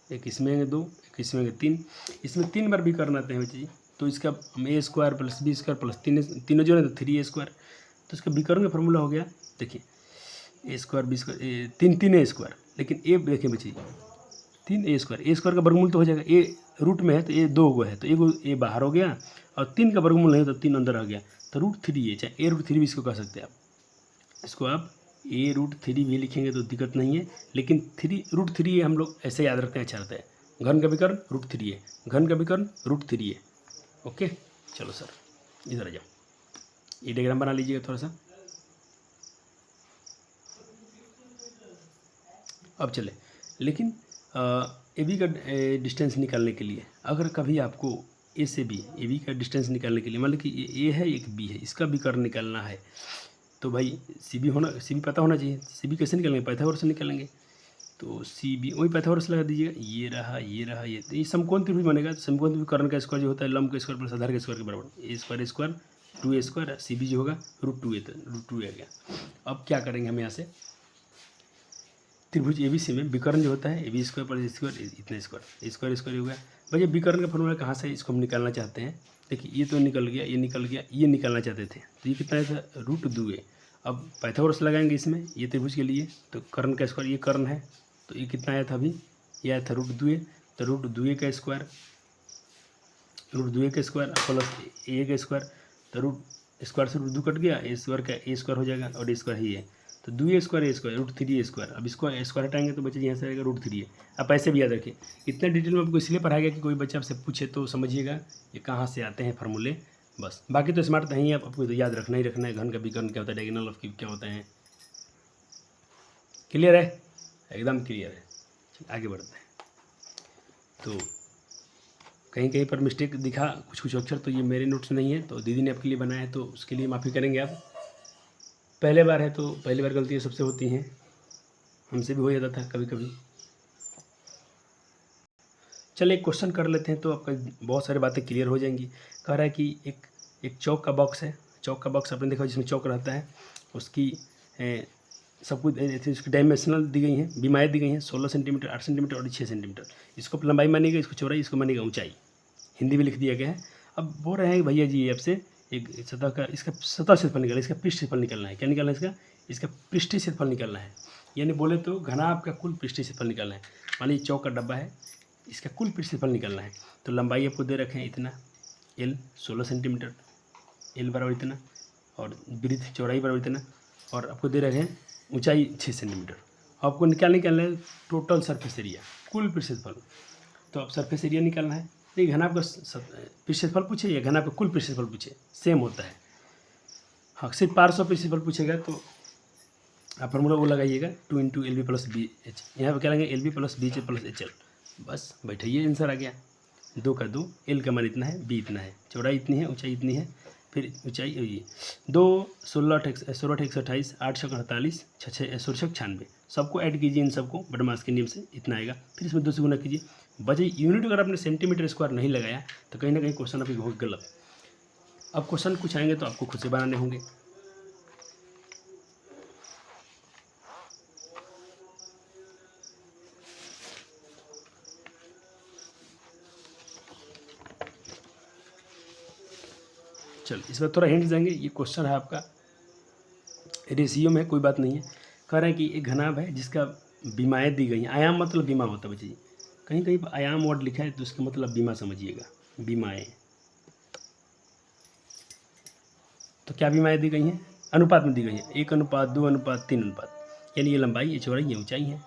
एक इसमें आएंगे 2, एक इसमें आएंगे 3, इसमें 3 बार विकर्ण आते हैं बच्चे जी। तो इसका हम A square plus B square plus तीनों जो है तो 3 ए स्क्वायर, तो इसका विकर्ण का फॉर्मूला हो गया। देखिए ए स्क्वायर बी स्क्वायर 3 ए स्क्वायर, लेकिन ए देखिए बच्चे 3 ए स्क्वायर का वर्गमूल तो हो जाएगा, ए रूट में है तो ए 2 है, तो ए बाहर हो गया, और 3 का वर्गमूल नहीं तो 3 अंदर आ गया, तो √3 चाहे ए √3 भी इसको कह सकते हैं आप। इसको आप ए √3 भी लिखेंगे तो दिक्कत नहीं है, लेकिन √3 हम लोग ऐसे याद रखते हैं, अच्छा रहता है। घन का विकर्ण √3 है, घन का विकर्ण √3 है। ओके चलो सर इधर आ जाओ, ये डायग्राम बना लीजिएगा थोड़ा सा। अब चले, लेकिन ए बी का डिस्टेंस निकालने के लिए, अगर कभी आपको ए से बी ए बी का डिस्टेंस निकालने के लिए, मान लो कि ए है एक बी है, इसका विकर्ण निकालना है, तो भाई सी बी पता होना चाहिए। सी बी कैसे निकालेंगे? पाइथागोरस से निकालेंगे। तो सी बी वही पाइथागोरस लगा दीजिएगा, ये रहा ये, तो ये समकोण त्रिभुज बनेगा। तो समकोण त्रिभुज कर्ण का स्क्वायर जो होता है लंब का स्क्वायर प्लस आधार के स्क्वायर के बराबर, ए स्क्वायर 2 स्क्वायर, सी बी जो होगा √2 आ गया। अब क्या करेंगे हम यहाँ से, त्रिभुज ए बी सी में विकर्ण जो होता है a b square plus square इतना स्क्वायर हो गया। भैया विकर्ण का फॉर्मूला कहाँ से इसको हम निकालना चाहते हैं? देखिए ये तो निकल गया, ये निकालना चाहते थे, तो ये कितना था? √2। अब पाइथागोरस लगाएंगे इसमें, ये त्रिभुज के लिए, तो कर्ण का स्क्वायर, ये कर्ण है, तो ये कितना आया था अभी? ये आया था √2, तो √2 का स्क्वायर प्लस ए का स्क्वायर, तो रूट स्क्वायर से √2 कट गया, ए स्क्वायर हो जाएगा, और ए स्क्वायर ही है, तो 2 स्क्वायर √3 अब इसको स्क्वायर हटाएंगे तो बच्चे यहाँ से आएगा √3। आप ऐसे भी याद रखिए, इतना डिटेल में आपको इसलिए पढ़ाया गया कि कोई बच्चा आपसे पूछे तो समझिएगा ये कहाँ से आते हैं फार्मूले, बस। बाकी तो स्मार्ट नहीं है, आपको तो याद रखना ही रखना है। घन का विकर्ण क्या होता है, डायगोनल ऑफ क्यूब क्या होता है। क्लियर है? एकदम क्लियर है। आगे बढ़ते हैं। तो कहीं कहीं पर मिस्टेक दिखा कुछ अक्षर, तो ये मेरे नोट्स नहीं है, तो दीदी ने आपके लिए बनाया है, तो उसके लिए माफ़ी करेंगे आप। पहले बार है तो पहली बार गलतियाँ सबसे होती हैं, हमसे भी हो जाता था कभी कभी। चलिए एक क्वेश्चन कर लेते हैं, तो आपका बहुत सारी बातें क्लियर हो जाएंगी। कह रहा है कि एक चौक का बॉक्स है, चौक का बॉक्स आपने देखा जिसमें चौक रहता है, उसकी सब कुछ इसकी डायमेंशनल दी गई हैं, बीमाएँ दी गई हैं, 16 सेंटीमीटर, 8 सेंटीमीटर और 6 सेंटीमीटर। इसको लंबाई मानिएगा, इसको चौड़ाई, इसको मानिएगा ऊंचाई, हिंदी में लिख दिया गया है। अब बोल रहे हैं भैया जी आपसे एक सतह का, इसका सतह क्षेत्रफल निकालना है, इसका पृष्ठ क्षेत्रफल निकालना है। क्या निकालना है? इसका पृष्ठीय क्षेत्रफल निकालना है, यानी बोले तो घनाभ का कुल पृष्ठीय क्षेत्रफल निकालना है। मान लीजिए चौक का डब्बा है, इसका कुल पृष्ठ क्षेत्रफल निकालना है। तो लंबाई आपको दे रखे हैं इतना, एल 16 सेंटीमीटर, एल बराबर इतना, और वृत्त चौड़ाई बराबर इतना, और आपको दे रखे हैं ऊंचाई 6 सेंटीमीटर। आपको निकालना है टोटल सरफेस एरिया, कुल पृष्ठ क्षेत्रफल। तो अब सरफेस एरिया निकालना है, नहीं घनाभ का पृष्ठ क्षेत्रफल पूछे या घनाभ का कुल पृष्ठ क्षेत्रफल पूछे, सेम होता है। हाँ सिर्फ पार्श्व पृष्ठ क्षेत्रफल पूछेगा तो आप फॉर्मूला वो लगाइएगा 2 × LB + BH। यहाँ पर क्या लगेंगे LB + BH + HL, बस बैठिए आंसर आ गया। 2 का 2, एल का मान इतना है, बी इतना है, चौड़ाई इतनी है, ऊंचाई इतनी है, फिर ऊंचाई ये 2 16 128 8 48 6 6 96, सबको ऐड कीजिए, इन सबको बदमाश के नियम से इतना आएगा, फिर इसमें 2 से गुना कीजिए। बचे यूनिट अगर आपने सेंटीमीटर स्क्वायर नहीं लगाया तो कहीं ना कहीं क्वेश्चन आपकी बहुत गलत। अब क्वेश्चन कुछ आएंगे तो आपको खुद से बनाने होंगे। चलो इसमें थोड़ा हिंट देंगे, ये क्वेश्चन है आपका रेशियो में, कोई बात नहीं है। कह रहे हैं कि एक घनाभ है जिसका बीमाएँ दी गई हैं, आयाम मतलब बीमा होता है बच्चे, कहीं कहीं पर आयाम वर्ड लिखा है तो उसका मतलब बीमा समझिएगा, बीमाएँ। तो क्या बीमाएँ दी गई हैं? अनुपात में दी गई हैं, 1 अनुपात 2 अनुपात 3 अनुपात, यानी ये लंबाई, ये चौड़ाई, ये ऊंचाई है।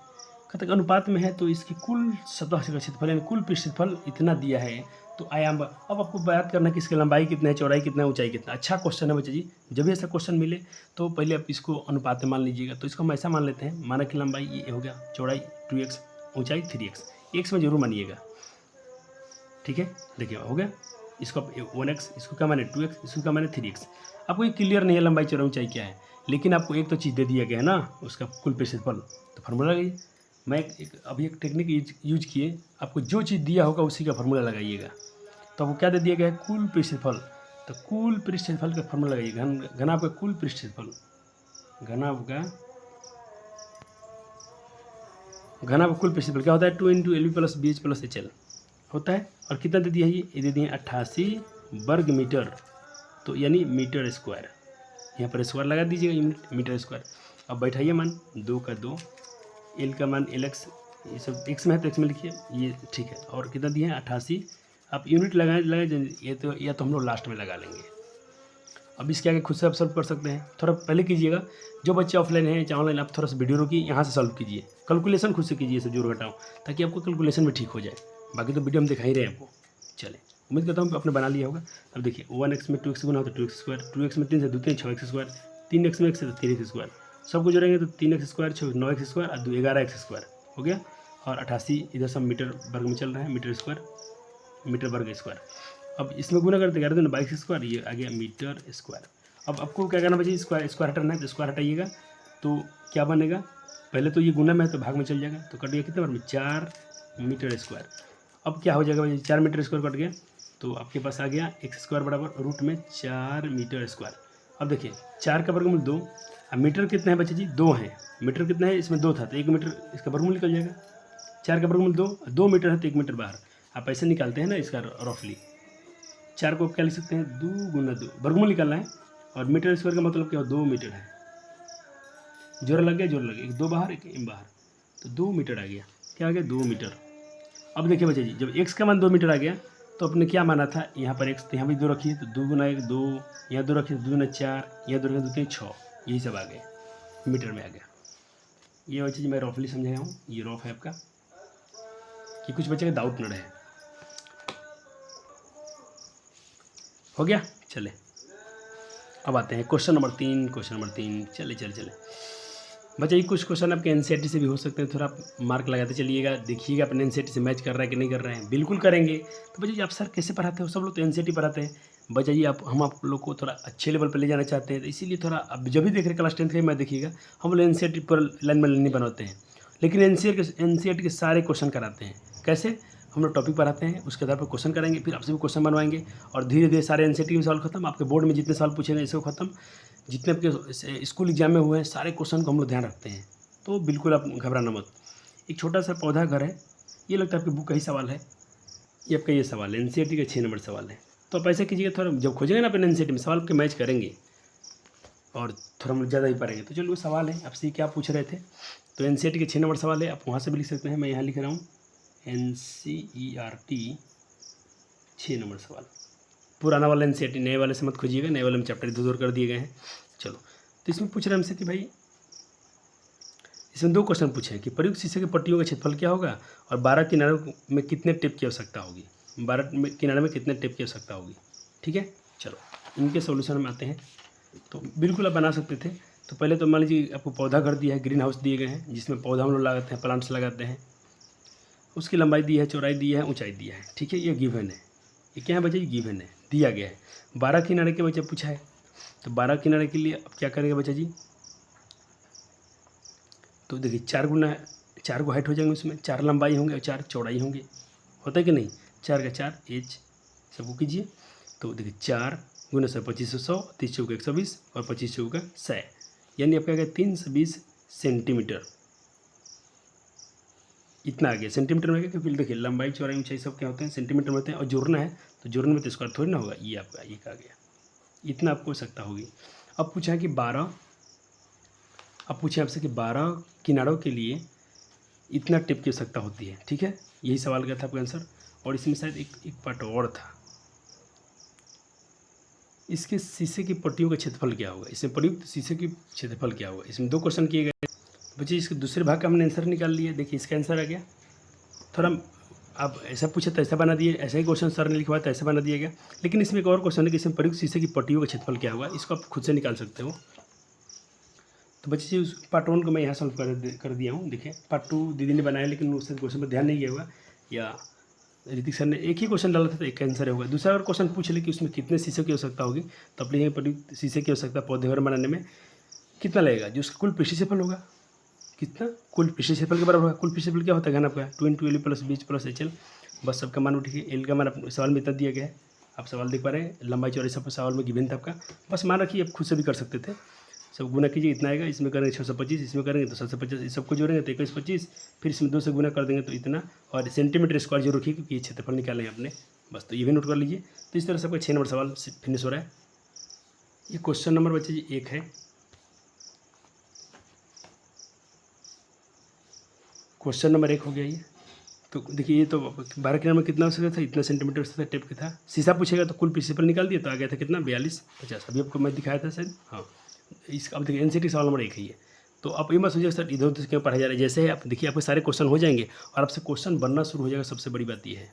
कब तक अनुपात में है तो इसकी कुल सतह का क्षेत्रफल यानी कुल पृष्ठ क्षेत्रफल इतना दिया है, तो आयाम अब आपको बात करना है कि इसकी लंबाई कितना है, चौड़ाई कितना है, ऊंचाई कितना। अच्छा क्वेश्चन है बच्चे जी। जब भी ऐसा क्वेश्चन मिले तो पहले आप इसको अनुपात में मान लीजिएगा। तो इसको हम ऐसा मान लेते हैं, माना कि लंबाई ये हो गया, चौड़ाई 2x, ऊंचाई 3x। x में जरूर मानिएगा, ठीक है। देखिए हो गया, इसको 1x, इसको क्या माने 2x, इसको क्या माने 3x। आपको ये क्लियर नहीं है लंबाई चौड़ाई ऊंचाई क्या है, लेकिन आपको एक तो चीज़ दे दिया गया है ना, उसका कुल क्षेत्रफल। तो फार्मूला लगाइए। मैं अभी एक टेक्निक यूज किए, आपको जो चीज़ दिया होगा उसी का फार्मूला लगाइएगा। तो आपको क्या दे दिया गया है, कुल क्षेत्रफल। तो कुल क्षेत्रफल का फार्मूला लगाइएगा। घना आपका कुल क्षेत्रफल, घना आपका कुल क्षेत्रफल क्या होता है, 2 × LV + BH + HL होता है। और कितना दे दिया है, ये दे दिए 88 वर्ग मीटर, तो यानी मीटर स्क्वायर। यहाँ पर स्क्वायर लगा दीजिएगा, यूनिट मीटर स्क्वायर। अब बैठाइए मान, 2 का 2, एल का मान LX, ये सब x में है तो x में लिखिए, ये ठीक है। और कितना दिए हैं 88। आप यूनिट लगाए ये तो, या तो हम लोग लास्ट में लगा लेंगे। अब इसके आगे खुद से आप सॉल्व कर सकते हैं। थोड़ा पहले कीजिएगा, जो बच्चे ऑफलाइन हैं चाहे ऑनलाइन, आप थोड़ा सा वीडियो रोकिए, यहाँ से सॉल्व कीजिए, कैलकुलेशन खुद से कीजिए, सब जोड़ घटाओ, ताकि आपको कैलकुलेशन भी ठीक हो जाए। बाकी तो वीडियो हम दिखा ही रहे हैं आपको। चले, उम्मीद करता हूँ आपने बना लिया होगा। अब देखिए 1x में 2x गुना तो 2x स्क्वायर, 2x में 3 से 2 3 6x स्क्वायर, 3x में 1 से तो 3x स्क्वायर, सबको जोड़ेंगे तो 3x स्क्वायर 6 9x स्क्वायर और 2 11x स्क्वायर हो गया। और 88 इधर सब मीटर वर्ग में चल रहा है, मीटर स्क्वायर, मीटर वर्ग स्क्वायर। अब इसमें गुना करते 11 दूनी 22 स्क्वायर, ये आ गया मीटर स्क्वायर। अब आपको क्या करना बच्चे, स्क्वायर हटाना है, तो स्क्वायर हटाइएगा तो क्या बनेगा, पहले तो ये गुना में है तो भाग में चल जाएगा, तो कट गया कितने बार में, 4 मीटर स्क्वायर। अब क्या हो जाएगा भाई, 4 मीटर स्क्वायर कट गया, तो आपके पास आ गया x स्क्वायर बराबर रूट में 4 मीटर स्क्वायर। अब देखिए 4 का वर्गमूल 2, अब मीटर कितने हैं बच्चे जी, 2 हैं। मीटर कितना है, इसमें 2 था तो 1 मीटर इसका वर्गमूल निकल जाएगा। 4 का वर्गमूल 2 मीटर है तो 1 मीटर बाहर। आप ऐसे निकालते हैं ना इसका रफली, 4 को आप क्या लिख सकते हैं, 2 गुना 2, वर्गमूल निकालना है। और मीटर स्क्वायर का मतलब क्या हो, 2 मीटर है। जोड़ लग गया, जोड़ लग गया, एक 2 बाहर एक बाहर, तो 2 मीटर आ गया। क्या आ गया, 2 मीटर। अब देखिए बच्चे जी, जब x का मान 2 मीटर आ गया तो अपने क्या माना था, यहाँ पर x, तो यहाँ भी 2 रखिए तो 2 गुना 1 2, यहाँ 2 रखिए तो 2 गुना 4, यहाँ 2 रखिए 2 3 6, यही सब आ गए, मीटर में आ गया। ये बच्चे जी मैं रफली समझाया हूँ, ये रफ है आपका, कि कुछ बच्चे का डाउट न रहे। हो गया, चले अब आते हैं क्वेश्चन नंबर 3। चले बच्चा ये कुछ क्वेश्चन आपके एनसीईआरटी से भी हो सकते हैं, थोड़ा आप मार्क लगाते चलिएगा, देखिएगा अपने एनसीईआरटी से मैच कर रहा है कि नहीं कर रहे हैं, बिल्कुल करेंगे। तो बच्चा जी आप सर कैसे पढ़ाते हो, सब लोग तो एनसीईआरटी पढ़ाते हैं। बच्चा जी हम आप लोग को थोड़ा अच्छे लेवल पर ले जाना चाहते हैं, तो इसीलिए थोड़ा अब जब भी देख रहे क्लास 10th के मैं देखिएगा, हम लोग एनसीईआरटी पर लाइन में नहीं बनाते हैं, लेकिन एनसीईआरटी के सारे क्वेश्चन कराते हैं। कैसे, हम लोग टॉपिक पढ़ाते हैं, उसके आधार पर क्वेश्चन करेंगे, फिर आपसे भी क्वेश्चन बनवाएंगे, और धीरे धीरे सारे एनसीईआरटी के सवाल खत्म, आपके बोर्ड में जितने सवाल पूछे गए इसको खत्म, जितने आपके स्कूल एग्जाम में हुए हैं सारे क्वेश्चन को हम लोग ध्यान रखते हैं। तो बिल्कुल आप घबराना मत। एक छोटा सा पौधा घर है, ये लगता है आपकी बुक का ही सवाल है, ये आपका ये सवाल है, एनसीईआरटी का 6 नंबर सवाल है। तो आप ऐसा कीजिएगा, थोड़ा जब खोजेंगे ना अपने एनसीईआरटी में सवाल आपके मैच करेंगे और थोड़ा हम ज़्यादा ही पढ़ेंगे। तो चलो वो सवाल है, आपसे क्या पूछ रहे थे, तो एनसीईआरटी के 6 नंबर सवाल है, आप वहाँ से भी लिख सकते हैं, मैं यहाँ लिख रहा हूँ एनसीईआरटी 6 नंबर सवाल। पुराना वाला एनसीईआरटी, नए वाले से मत खोजिएगा, नए वाले में चैप्टर इधर कर दिए गए हैं। चलो, तो इसमें पूछ रहे हैं हमसे कि भाई इसमें 2 क्वेश्चन पूछे हैं कि प्रयुक्त शीशे की पट्टियों का क्षेत्रफल क्या होगा और 12 किनारों में कितने टेप की आवश्यकता होगी, 12 किनारे में कितने टेप की आवश्यकता होगी। ठीक है, चलो इनके सॉल्यूशन में आते हैं। तो बिल्कुल आप बना सकते थे। तो पहले तो मान लीजिए आपको पौधा घर दिया है, ग्रीन हाउस दिए गए हैं, जिसमें पौधा हम लोग लगाते हैं, प्लांट्स लगाते हैं, उसकी लंबाई दी है, चौड़ाई दी है, ऊंचाई दिया है। ठीक है, ये गिवन है, ये क्या है बच्चे, गिवन है, दिया गया है। 12 किनारे के बच्चे पूछा है, तो 12 किनारे के लिए अब क्या करेगा बच्चा जी, तो देखिए 4 गुना 4 को हाइट हो जाएंगे, उसमें 4 लंबाई होंगे और 4 चौड़ाई होंगे, होता है कि नहीं, 4 का 4 एच सबको कीजिए। तो देखिए 4 गुना 100 25 100, 30 चौका 120 और 25 चौका 100, यानी आपका क्या 320 सेंटीमीटर, इतना आ गया सेंटीमीटर में। क्या फिर देखिए लंबाई चौड़ाई ऊंचाई सब क्या होते हैं, सेंटीमीटर में होते हैं, और जोड़ना है तो जोड़ने में तो स्क्वायर थोड़ी ना होगा, ये आपका ये आ गया, इतना आपको आवश्यकता होगी। अब पूछा है कि 12, अब पूछे आपसे कि 12 किनारों के लिए इतना टिप की आवश्यकता होती है। ठीक है, यही सवाल का था आपका आंसर। और इसमें शायद एक पार्ट और था, इसके शीशे की पट्टियों का क्षेत्रफल क्या होगा, इसमें प्रयुक्त शीशे की क्षेत्रफल क्या होगा। इसमें 2 क्वेश्चन किए गए बच्चे, इसके दूसरे भाग का हमने आंसर निकाल लिया। देखिए इसका आंसर आ गया, थोड़ा आप ऐसा पूछे तो ऐसा बना दिए, ऐसा ही क्वेश्चन सर ने लिखवाया तो ऐसा बना दिया गया। लेकिन इसमें एक और क्वेश्चन है कि इसमें प्रयुक्त शीशे की पट्टियों का क्षेत्रफल क्या होगा, इसको आप खुद से निकाल सकते हो। तो बच्चे उस पार्ट 1 को मैं यहाँ सॉल्व कर दिया हूँ। देखिए पार्ट 2 दीदी ने बनाया, लेकिन उससे क्वेश्चन पर ध्यान नहीं गया होगा, या ऋतिक सर ने एक ही क्वेश्चन डाला था तो एक का आंसर होगा। दूसरा अगर क्वेश्चन पूछ ले कि उसमें कितने शीशे की आवश्यकता होगी, तो अपने यहाँ प्रयुक्त शीशे की आवश्यकता पौधे घर बनाने में कितना लगेगा, जो उसका कुल पृष्ठफल होगा, कितना कुल पृष्ठफल के बराबर होगा। कुल पृष्ठफल क्या होता है, घन आपका 2 × L + B + HL। बस सबका मान उठिए, एल का मान सवाल में इतना दिया गया है, आप सवाल देख पा रहे हैं, लंबाई चौड़ाई सब सवाल में गिवन था आपका, बस मान रखिए, आप खुद से भी कर सकते थे। सब गुना कीजिए, इतना आएगा, इसमें करेंगे 625, इसमें करेंगे तो 750, इस सबको जोड़ेंगे तो 2125, फिर इसमें 2 से गुना कर देंगे तो इतना, और सेंटीमीटर स्क्वायर जरूर रखिए क्योंकि ये क्षेत्रफल निकालेंगे अपने, बस तो ये भी नोट कर लीजिए। तो इस तरह से आपका 6 नंबर सवाल फिनिश हो रहा है। ये क्वेश्चन नंबर बच्चे जी 1 है। क्वेश्चन नंबर 1 हो गया ये। तो देखिए ये तो 12 किलो में कितना हो सकता था, इतना सेंटीमीटर था टेप का था। शीशा पूछेगा तो कुल पृष्ठफल निकाल दिया तो आ गया था कितना 42 50, अभी आपको मैं दिखाया था शायद। हाँ इसका अब देखिए एनसीटी सवाल नंबर 1 है ये। तो आप ये मत सोचिए सर इधर उधर क्यों पढ़ाया जा रहा है, जैसे है आप देखिए आपके सारे क्वेश्चन हो जाएंगे और आपसे क्वेश्चन बनना शुरू हो जाएगा, सबसे बड़ी बात ये है।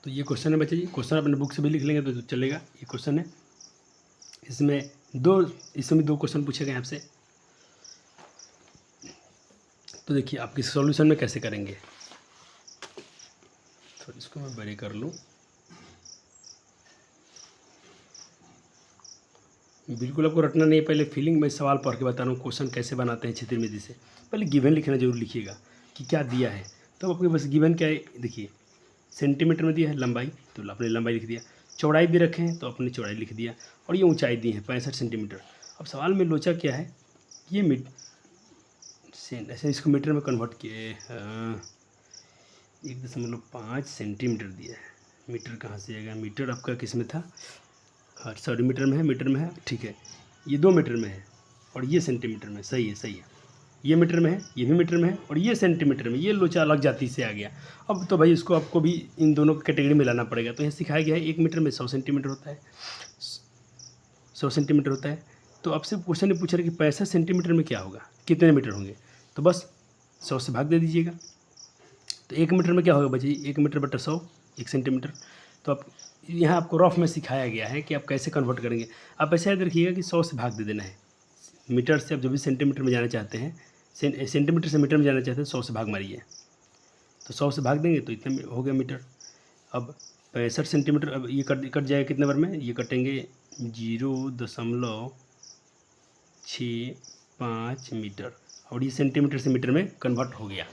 तो ये क्वेश्चन है बच्चे जी, क्वेश्चन अपने बुक से भी लिख लेंगे तो चलेगा। ये क्वेश्चन है, इसमें दो क्वेश्चन पूछे गए आपसे। तो देखिए आप किस सॉल्यूशन में कैसे करेंगे, तो इसको मैं बड़े कर लूँ। बिल्कुल आपको रटना नहीं है, पहले फीलिंग में सवाल पढ़ के बता रहा हूँ क्वेश्चन कैसे बनाते हैं क्षेत्रीय विधि से। पहले गिवन लिखना जरूर लिखिएगा कि क्या दिया है। तो आपके बस गिवन क्या है, देखिए सेंटीमीटर में दिया है लंबाई, तो आपने लंबाई लिख दिया, चौड़ाई भी रखे हैं तो आपने चौड़ाई लिख दिया, और ये ऊंचाई दी है 65 सेंटीमीटर। अब सवाल में लोचा क्या है, ये ऐसे इसको मीटर में कन्वर्ट किए 1.5 सेंटीमीटर दिया है। मीटर कहाँ से आएगा, मीटर आपका किस में था, हाँ सॉरी मीटर में है, ठीक है। ये 2 मीटर में है और ये सेंटीमीटर में, सही है। ये मीटर में है, ये भी मीटर में है, और ये सेंटीमीटर में, ये लोचा अलग जाति से आ गया। अब तो भाई इसको आपको भी इन दोनों कैटेगरी में लाना पड़ेगा। तो यहाँ सिखाया गया है 1 मीटर में 100 सेंटीमीटर होता है, 100 सेंटीमीटर होता है। तो आपसे क्वेश्चन ने पूछा कि 65 सेंटीमीटर में क्या होगा, कितने मीटर होंगे, तो बस 100 से भाग दे दीजिएगा। तो 1 मीटर में क्या होगा बच्चे, 1 मीटर बटा 100 1 सेंटीमीटर। तो आप यहाँ आपको रफ में सिखाया गया है कि आप कैसे कन्वर्ट करेंगे। आप ऐसे याद रखिएगा कि 100 से भाग दे देना है, मीटर से आप जब भी सेंटीमीटर में जाना चाहते हैं, सेंटीमीटर से मीटर में जाना चाहते हैं 100 से भाग मारिए, तो 100 से भाग देंगे तो इतने में हो गया मीटर। अब 65 सेंटीमीटर, अब ये कट जाएगा कितने बार में, ये कटेंगे 0.65 मीटर, और ये सेंटीमीटर से मीटर में कन्वर्ट हो गया।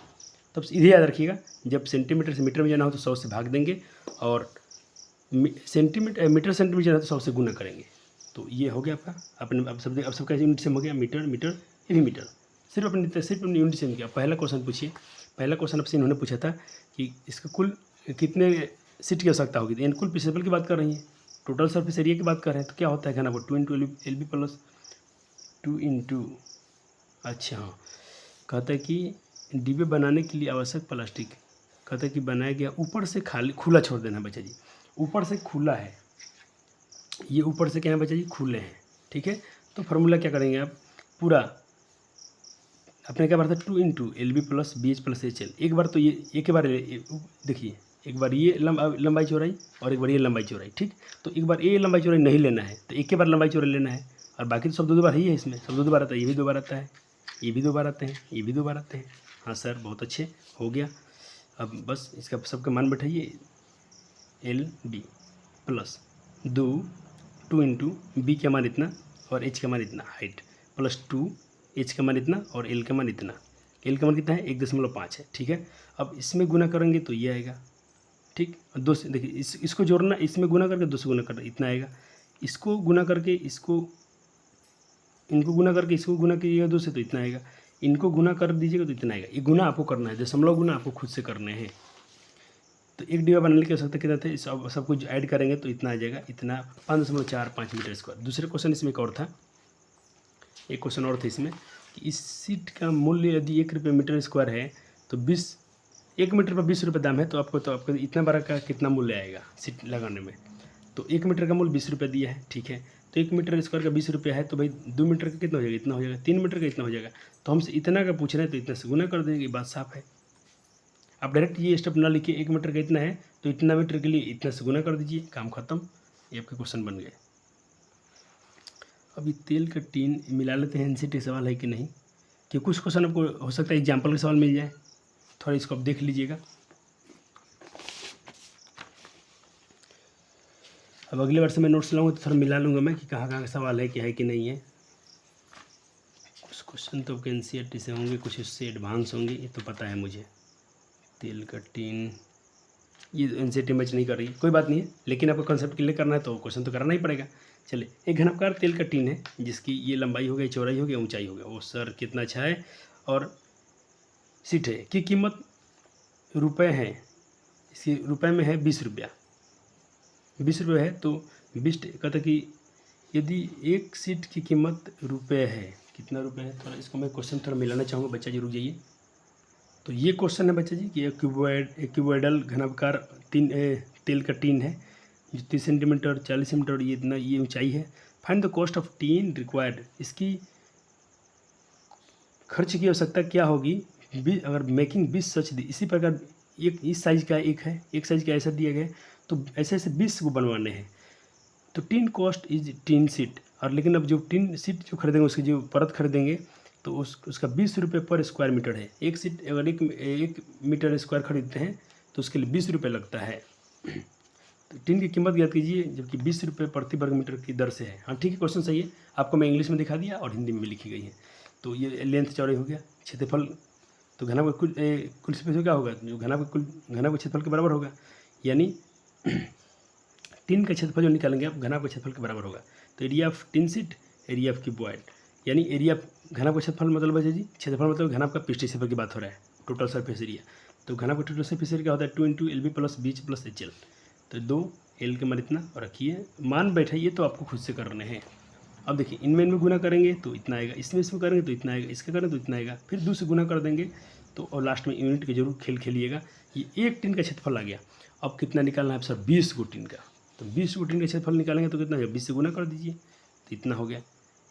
तब इधर याद रखिएगा, जब सेंटीमीटर से मीटर में जाना हो तो 100 से भाग देंगे, और मीटर सेंटीमीटर जाना हो तो 100 से गुना करेंगे। तो ये हो गया आपका, अपने अब सबका यूनिट सेम हो गया, मीटर ये भी मीटर, सिर्फ अपनी यूनिट सेम किया। पहला क्वेश्चन पूछिए, पहला क्वेश्चन आपसे इन्होंने पूछा था कि इसका कुल कितने सीट की आवश्यकता होगी, तो कुल पृष्ठफल की बात कर रही है, टोटल सरफेस एरिया की बात कर रहे हैं। तो क्या होता है घना वो 2 × LB + 2 × अच्छा हाँ, कहता है कि डिब्बे बनाने के लिए आवश्यक प्लास्टिक, कहता है कि बनाया गया ऊपर से खाली खुला छोड़ देना है बच्चा जी, ऊपर से खुला है, ये ऊपर से क्या है बच्चा जी, खुले हैं, ठीक है। तो फार्मूला क्या करेंगे आप, पूरा अपने क्या बात है 2 × LB + BH + HL। एक बार तो ये एक बार देखिए, एक बार ये लंबाई चौड़ाई और एक बार ये लंबाई चौड़ाई, ठीक। तो एक बार ये लंबाई चौड़ाई नहीं लेना है तो एक बार लंबाई चौड़ाई लेना है, और बाकी तो सब 2 बार ही है, इसमें सब 2 बार आता है, ये भी 2 बार आता है, ये भी 2 बार आते हैं, ये भी 2 बार आते हैं। हाँ सर बहुत अच्छे, हो गया। अब बस इसका सबका मान बैठाइए, LB + 2 × B का मान इतना और H का मान इतना, हाइट + 2 H का मान इतना और L का मान इतना, L का मान कितना है 1.5 है, ठीक है। अब इसमें गुना करेंगे तो ये आएगा, ठीक। और 2 से देखिए इसको जोड़ना, इसमें गुना करके 2 से गुना करना, इतना आएगा। इसको गुना करके इनको गुना करके इसको गुना कीजिएगा 2 से तो इतना आएगा, इनको गुना कर दीजिएगा तो इतना आएगा। ये गुना आपको करना है, दशमलव गुना आपको खुद से करने हैं। तो एक डिब्बा बनाने की आवश्यकता कितना था, सब कुछ ऐड करेंगे तो इतना आ जाएगा, इतना 5.45 मीटर स्क्वायर। दूसरे क्वेश्चन इसमें एक और था, एक क्वेश्चन और था इसमें कि इस सीट का मूल्य यदि 1 रुपये मीटर स्क्वायर है तो 1 मीटर पर 20 रुपये दाम है, तो आपको इतना बड़ा का कितना मूल्य आएगा सीट लगाने में। तो 1 मीटर का मूल्य 20 रुपये दिया है, ठीक है। तो 1 मीटर स्क्वायर का 20 रुपये है, तो भाई 2 मीटर का कितना हो जाएगा, इतना हो जाएगा, 3 मीटर का इतना हो जाएगा। तो हमसे इतना का पूछ रहे हैं तो इतना से गुना कर देंगे, बात साफ है। आप डायरेक्ट ये स्टेप ना लिखिए 1 मीटर का इतना है तो इतना मीटर के लिए इतना से गुना कर दीजिए, काम खत्म। ये आपके क्वेश्चन बन गए। अभी तेल का टीन मिला लेते हैं, एनसीटी सवाल है कि नहीं, कि कुछ क्वेश्चन आपको हो सकता है एग्जाम्पल के सवाल मिल जाए, थोड़ा इसको आप देख लीजिएगा। अब अगले बार से मैं नोट्स लाऊंगा तो थोड़ा मिला लूँगा मैं कि कहाँ कहाँ का सवाल है, क्या है कि नहीं है। कुछ क्वेश्चन तो एनसीईआरटी से होंगे, कुछ इससे एडवांस होंगे, ये तो पता है मुझे। तेल का टीन ये एनसीईआरटी मैच नहीं कर रही है, कोई बात नहीं है, लेकिन आपको कंसेप्ट क्लियर करना है तो क्वेश्चन तो करना ही पड़ेगा। चलिए, एक घनाकार तेल का टीन है जिसकी ये लंबाई हो गई, चौड़ाई हो गई, ऊंचाई हो गया, वो सर कितना अच्छा है और सीट है की कीमत रुपए है, इसकी रुपए में है 20 रुपया, 20 रुपये है तो 20 कहता कि यदि एक सीट की कीमत रुपये है, कितना रुपये है, थोड़ा इसको मैं क्वेश्चन थोड़ा मिलाना चाहूँगा, बच्चा जी रुक जाइए। तो ये क्वेश्चन है बच्चा जी कि क्यूबॉइडल घनाकार तेल का टीन है जो 30 सेंटीमीटर 40 सेंटीमीटर ये इतना ये ऊंचाई है। Find the cost of tin required, इसकी खर्च की आवश्यकता क्या होगी अगर मेकिंग 20 सच दी, इसी प्रकार एक इस साइज का एक है, एक साइज का ऐसा दिया गया है तो ऐसे ऐसे 20 को बनवाने हैं। तो tin cost is tin seat, और लेकिन अब जो टीन सीट जो खरीदेंगे उसकी जो परत खरीदेंगे तो उसका 20 रुपये पर स्क्वायर मीटर है। एक सीट अगर एक मीटर स्क्वायर खरीदते हैं तो उसके लिए 20 रुपये लगता है। तो टीन की कीमत याद कीजिए, जबकि 20 रुपये प्रति वर्ग मीटर की दर से है। हाँ ठीक है, क्वेश्चन सही है, आपको मैं इंग्लिश में दिखा दिया और हिंदी में भी लिखी गई है। तो ये लेंथ चौड़ाई हो गया, क्षेत्रफल तो घना का कुल स्पेस क्या होगा, जो घना का क्षेत्रफल के बराबर होगा, यानी टीन का क्षेत्रफल जो निकालेंगे आप घना का क्षेत्रफल के बराबर होगा। तो area of tin seat, area of cuboid, यानी एरिया घना का क्षेत्रफल मतलब है जी, क्षेत्रफल मतलब घना का पृष्ठीय क्षेत्रफल की बात हो रहा है, टोटल सरफेस एरिया। तो घना का टोटल सरफेस एरिया क्या होता है 2 × LB प्लस बीच प्लस HL, तो 2 L के मान इतना और रखिए, मान बैठाइए तो आपको खुद से करने हैं। अब देखिए इनमें गुना करेंगे तो इतना आएगा, इसमें करेंगे तो इतना आएगा, इसका करें तो इतना आएगा, फिर 2 से गुना कर देंगे तो, और लास्ट में यूनिट के जरूर खेल खेलिएगा। ये एक टीन का क्षेत्रफल आ गया। अब कितना निकालना है सर, 20 गो टीन का, तो 20 गो टीन का क्षेत्रफल निकालेंगे तो कितना है, 20 से गुना कर दीजिए तो इतना हो गया।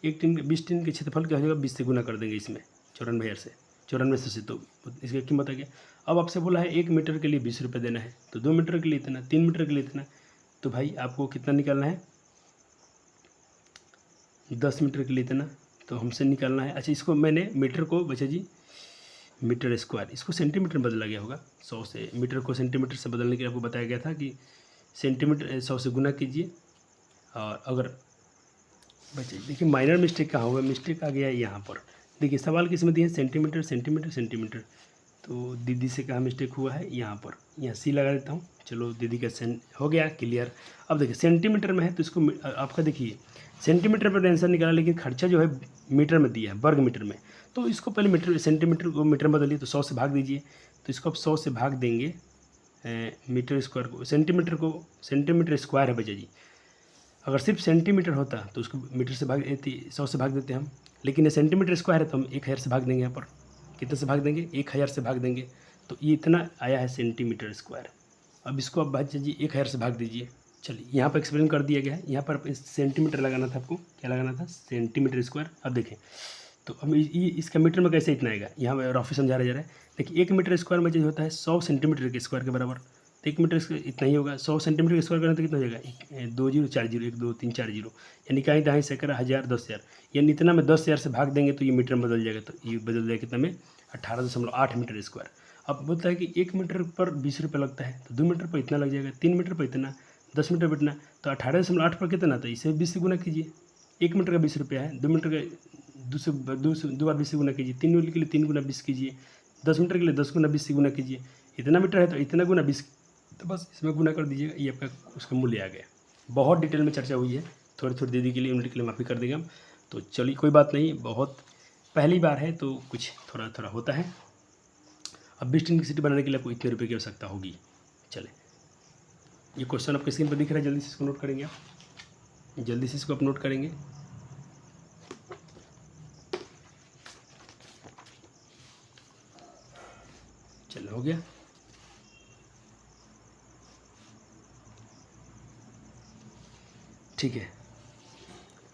एक टीन 20 टीन के क्षेत्रफल क्या हो जाएगा, 20 से गुना कर देंगे इसमें 94,000 से, 9400 से, तो इसकी कीमत आ गया। अब आपसे बोला है 1 मीटर के लिए 20 रुपये देना है, तो 2 मीटर के लिए इतना, 3 मीटर के लिए इतना, तो भाई आपको कितना निकालना है, 10 मीटर के लिए इतना, तो हमसे निकालना है। अच्छा, इसको मैंने मीटर को बच्चा जी मीटर स्क्वायर, इसको सेंटीमीटर में बदला गया होगा, 100 से मीटर को सेंटीमीटर से बदलने के लिए आपको बताया गया था कि सेंटीमीटर 100 से गुना कीजिए। और अगर बच्चे देखिए माइनर मिस्टेक कहाँ हुआ, मिस्टेक आ गया है यहाँ पर। देखिए सवाल किसमें दिए हैं, सेंटीमीटर सेंटीमीटर सेंटीमीटर, तो दीदी से कहाँ मिस्टेक हुआ है, यहाँ पर, यहाँ सी लगा देता हूँ। चलो दीदी का हो गया क्लियर। अब देखिए सेंटीमीटर में है तो इसको आपका देखिए सेंटीमीटर पर आंसर निकाला, लेकिन खर्चा जो है मीटर में दिया है, वर्ग मीटर में, तो इसको पहले मीटर सेंटीमीटर को मीटर में बदलिए, तो 100 से भाग दीजिए, तो इसको आप 100 से भाग देंगे मीटर स्क्वायर को, सेंटीमीटर स्क्वायर है भैया जी। अगर सिर्फ सेंटीमीटर होता तो उसको मीटर से भाग 100 से भाग देते हम, लेकिन ये सेंटीमीटर स्क्वायर है तो हम 1000 से भाग देंगे। यहाँ पर कितने से भाग देंगे, 1000 से भाग देंगे, तो ये इतना आया है सेंटीमीटर स्क्वायर। अब इसको आप भाई जी 1000 से भाग दीजिए। चलिए यहाँ पर एक्सप्लेन कर दिया गया है, यहाँ पर सेंटीमीटर लगाना था आपको, क्या लगाना था, सेंटीमीटर स्क्वायर। अब देखें तो अब ये इसका मीटर में कैसे इतना आएगा, यहाँ पर रफी समझा जा रहा है। देखिए 1 मीटर स्क्वायर में जो होता है 100 सेंटीमीटर के स्क्वायर के बराबर, तो 1 मीटर इतना ही होगा, 100 सेंटीमीटर का स्क्वायर करना तो कितना हो जाएगा, 2 0 4 0 1 2 3 4 0, यानी कहीं दहाई सैकड़ा 1000 10,000, यानी इतना में 10,000 से भाग देंगे तो ये मीटर में बदल जाएगा, तो ये बदल जाएगा कितना में 18.8 मीटर स्क्वायर। अब बोलता है कि 1 मीटर पर 20 रुपये लगता है, तो 2 मीटर पर इतना लग जाएगा, 3 मीटर पर इतना, 10 मीटर पर इतना, तो 18.8 पर कितना, तो इसे 20 से गुना कीजिए। 1 मीटर का 20 रुपया है, 2 मीटर का 2 बार 20 से गुना कीजिए, 3 मीटर के लिए 3 गुना 20 कीजिए, 10 मीटर के लिए 10 गुना 20 से गुना कीजिए, इतना मीटर है तो इतना गुना 20, तो बस इसमें गुना कर दीजिएगा, ये आपका उसका मूल्य आ गया। बहुत डिटेल में चर्चा हुई है, थोड़ी थोड़ी दीदी के लिए यूनिट के लिए माफ़ी कर देंगे हम। तो चलिए कोई बात नहीं, बहुत पहली बार है तो कुछ थोड़ा थोड़ा होता है। अब 20 टीन की सिटी बनाने के लिए आपको इतने रुपये की आवश्यकता होगी। चले, ये क्वेश्चन आपके स्क्रीन पर दिख रहा है, जल्दी से इसको नोट करेंगे आप, जल्दी से इसको आप नोट करेंगे। चलो हो गया। ठीक है,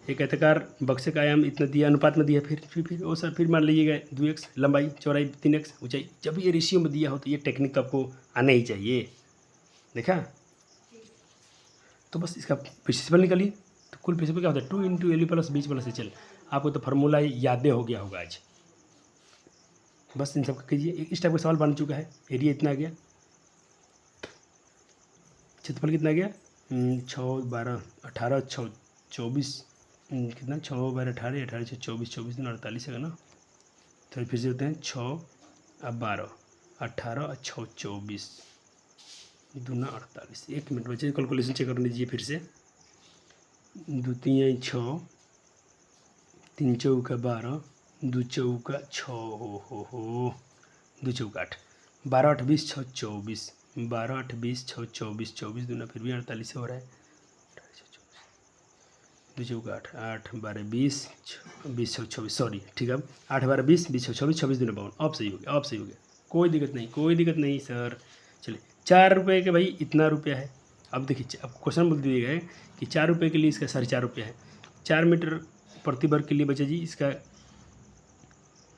एक आयताकार बक्से का आयाम इतना दिया, अनुपात में दिया, फिर वो सर फिर मान लीजिएगा 2x लंबाई, चौड़ाई 3x, ऊंचाई। जब ये रेशियो में दिया हो तो ये टेक्निक आपको आना ही चाहिए। देखा? तो बस इसका प्रिंसिपल निकालिए। तो कुल प्रिंसिपल क्या होता है? 2 इंटू एल प्लस बीच प्लस एच एल। आपको तो फार्मूला यादें हो गया होगा आज। बस इन सब का कीजिए। इस टाइप का सवाल बन चुका है। एरिया इतना आ गया, क्षेत्रफल कितना आ गया? 6 12 18 6 24 कितना? 6 12 18 18 6 24 24 दिन 48 है ना। तो फिर से होते हैं 6 अब 12 18 और 6 24 दूना 48। 1 मिनट बचे, कैलकुलेशन चेक कर लीजिए फिर से। 2 3 6 3 चौका 12 2 चौका 6 हो 2 चौका 8 12 8 20 6 24 12 8 20 6 24 24 दूना फिर भी 48 हो रहा है। 2 चौका 8 8 12 20 20 6 24 सॉरी ठीक है। अब 8 12 20 20 6 24 26 दूना 52। अब सही हो गया, अब सही हो गया। कोई दिक्कत नहीं, कोई दिक्कत नहीं सर। चलिए 4 रुपये के भाई इतना रुपया है। अब देखिए, अब क्वेश्चन बोल दिया है कि 4 रुपये के लिए इसका 4.5 रुपया है। 4 मीटर प्रति वर्ग के लिए बच्चा जी इसका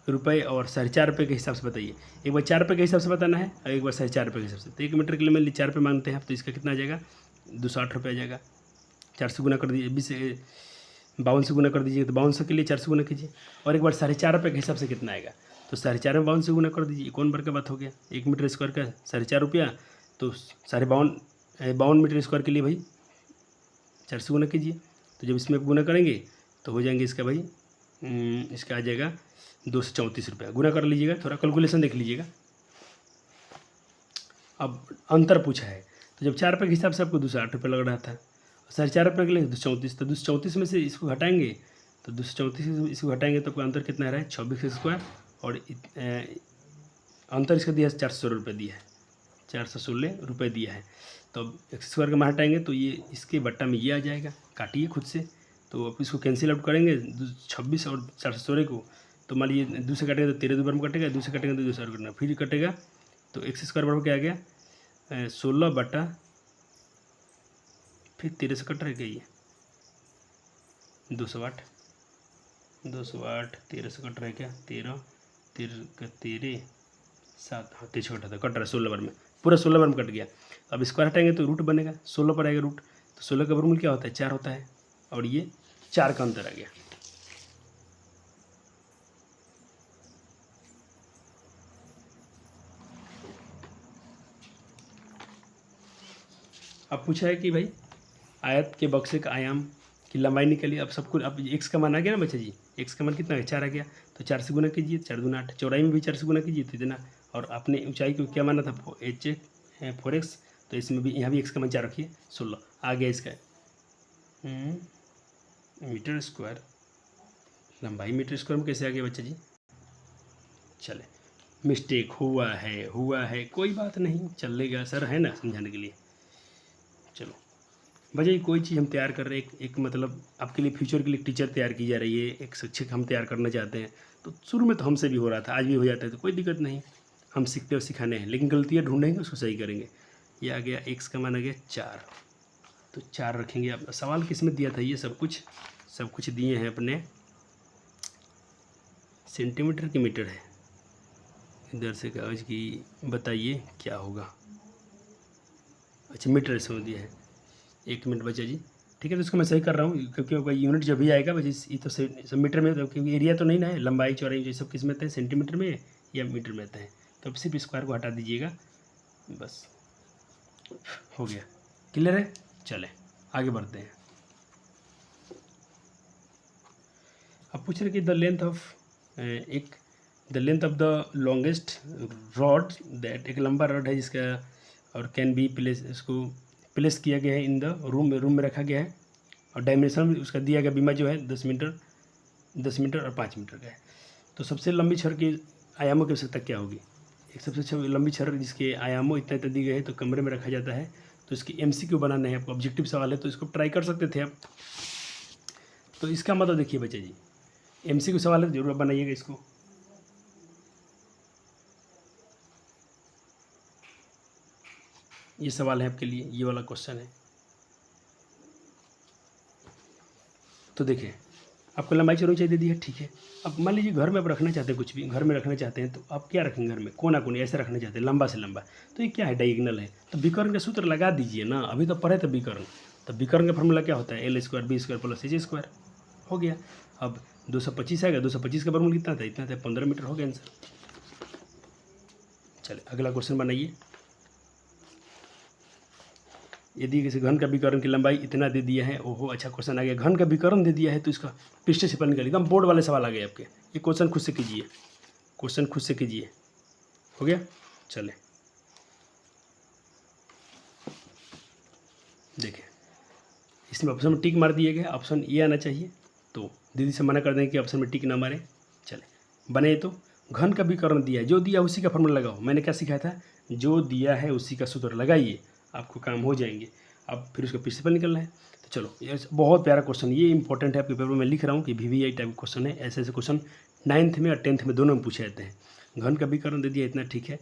रुपये और 4.5 रुपये के हिसाब से बताइए। एक बार 4 रुपये के हिसाब से बताना है और एक बार 4.5 रुपये के हिसाब से। तो 1 मीटर के लिए मान लीजिए 4 रुपये मांगते हैं, तो इसका कितना आ जाएगा? 208 रुपये आ जाएगा। 4 से गुना कर दीजिए, 52 से गुना कर दीजिए, तो 52 के लिए 4 से गुना कीजिए। और एक बार 4.5 रुपये के हिसाब से कितना आएगा? तो 4.5 में 52 से गुना कर दीजिए। कौन बार का बात हो गया? 1 मीटर स्क्वायर का 4.5 रुपया, तो 52 मीटर स्क्वायर के लिए भाई 4 से गुना कीजिए। तो जब इसमें गुना करेंगे तो हो जाएंगे इसका भाई इसका आ जाएगा 234 रुपया। गुना कर लीजिएगा, थोड़ा कैलकुलेशन देख लीजिएगा। अब अंतर पूछा है, तो जब 4 रुपये के हिसाब से आपको 208 रुपये लग रहा था, 4.5 रुपये के लिए 234, तो 234 में से इसको घटाएंगे, तो 234 से इसको घटाएंगे तो कोई अंतर कितना आ रहा है? 26 स्क्वायर। और अंतर इसका दिया है 416 रुपये दिया है, 416 रुपये दिया है। तो अब एक्स स्क्वायर का मान हटाएंगे तो ये इसके बट्टा में ये आ जाएगा। काटिए खुद से। तो अब इसको कैंसिल आउट करेंगे 26 और 416 को, तो मान लीजिए 2 से काटेंगे तो 13 2 बार में कटेगा, 2 से काटेंगे तो 2 से और कटेगा, फिर कटेगा। तो एक्स स्क्वायर बराबर क्या आ गया? 16 बटा फिर 13 से कट रहा है क्या? ये 208 13 से कट रहा है क्या? 13 13 का 13 7 हाँ 13 कटा था, कट रहा है 16 बार में, पूरा 16 बार में कट गया। अब स्क्वायर हटाएंगे तो रूट बनेगा, 16 पर आएगा रूट, तो 16 का वर्गमूल क्या होता है? 4 होता है। और ये 4 का अंतर आ गया। अब पूछा है कि भाई आयत के बक्से का आयाम की लंबाई निकलिए। अब सब कुछ, अब एक्स का मान आ गया ना बच्चा जी, एक्स का मान कितना है? 4 आ गया। तो 4 से गुना कीजिए, 4 दूना 8। चौड़ाई में भी 4 से गुना कीजिए तो इतना। और आपने ऊंचाई को क्या माना था? 4x, तो इसमें भी यहाँ भी एक्स का मान 4 रखिए, 16 आ गया इसका मीटर स्क्वायर। लंबाई मीटर स्क्वायर में कैसे आ गया बच्चा जी? चले, मिस्टेक हुआ है, कोई बात नहीं, चलेगा सर, है ना समझाने के लिए। चलो भैया, कोई चीज़ हम तैयार कर रहे हैं, एक मतलब आपके लिए फ्यूचर के लिए टीचर तैयार की जा रही है, एक शिक्षक हम तैयार करना चाहते हैं। तो शुरू में तो हमसे भी हो रहा था, आज भी हो जाता है, तो कोई दिक्कत नहीं। हम सीखते और सिखाने हैं, लेकिन गलतियाँ ढूंढेंगे, उसको सही करेंगे। ये आ गया एक्स का मान आ गया 4, तो 4 रखेंगे। आप सवाल किस में दिया था? ये सब कुछ दिए हैं अपने सेंटीमीटर की मीटर है। इधर से कागज की बताइए क्या होगा। अच्छा मीटर इसमें दिया है। 1 मिनट बचा जी, ठीक है। तो इसको मैं सही कर रहा हूँ, क्योंकि यूनिट जब भी आएगा बस ये तो सब मीटर में, क्योंकि एरिया तो नहीं ना है, लंबाई चौड़ाई ये सब किस में आते हैं? सेंटीमीटर में या मीटर में आते हैं। तो अब सिर्फ स्क्वायर को हटा दीजिएगा, बस हो गया। क्लियर है? चले आगे बढ़ते हैं। अब पूछ रहे कि the length of the longest rod that, एक लंबा रॉड है जिसका और कैन बी प्लेस, इसको प्लेस किया गया है इन द रूम में रखा गया है। और डायमेंशन उसका दिया गया बीमा जो है 10 मीटर और 5 मीटर का है। तो सबसे लंबी छड़ की आयामों की आवश्यकता क्या होगी? एक सबसे लंबी छड़ जिसके आयामों इतना दिए गए हैं, तो कमरे में रखा जाता है। तो इसकी MCQ बनाना है आपको, ऑब्जेक्टिव सवाल है, तो इसको ट्राई कर सकते थे आप। तो इसका मतलब देखिए बच्चे जी, MCQ सवाल है, जरूर बनाइएगा इसको। ये सवाल है आपके लिए, ये वाला क्वेश्चन है। तो देखिए आपको लंबाई चौड़ाई ऊंचाई दे दी है, ठीक है। अब मान लीजिए घर में आप रखना चाहते हैं, कुछ भी घर में रखना चाहते हैं, तो आप क्या रखेंगे घर में, कोना कोनी ऐसे रखना चाहते हैं, लंबा से लंबा। तो ये क्या है, डायगोनल है। तो विकर्ण का सूत्र लगा दीजिए ना, अभी तो पढ़े थे विकर्ण। तो विकर्ण का फॉर्मूला क्या होता है, l square b square plus h square, हो गया। अब 225 आएगा, 225 का वर्गमूल कितना था, इतना था, 15 मीटर, हो गया आंसर। चलिए अगला क्वेश्चन बनाइए। यदि किसी घन का विकर्ण की लंबाई इतना दे दिया है, ओहो अच्छा क्वेश्चन आ गया, घन का विकर्ण दे दिया है तो इसका पृष्ठ क्षेत्रफल निकालिए। एकदम बोर्ड वाले सवाल आ गए आपके, ये क्वेश्चन खुद से कीजिए, क्वेश्चन खुद से कीजिए, हो गया। चले देखिए, इसमें ऑप्शन में टिक मार दिए गए, ऑप्शन ए आना चाहिए, तो दीदी से मना कर देंगे कि ऑप्शन में टिक ना मारे। चले बने, तो घन का विकर्ण दिया है, जो दिया उसी का फॉर्मूला लगाओ। मैंने क्या सिखाया था, जो दिया है उसी का सूत्र लगाइए, आपको काम हो जाएंगे। अब फिर उसका प्रिंसिपल निकलना है। तो चलो, ये बहुत प्यारा क्वेश्चन, ये इंपॉर्टेंट है, आपके पेपर में लिख रहा हूँ कि VVI टाइप क्वेश्चन है। ऐसे ऐसे क्वेश्चन 9th में और 10th में दोनों में पूछे जाते हैं। घन का विकर्ण दे दिया इतना, ठीक है,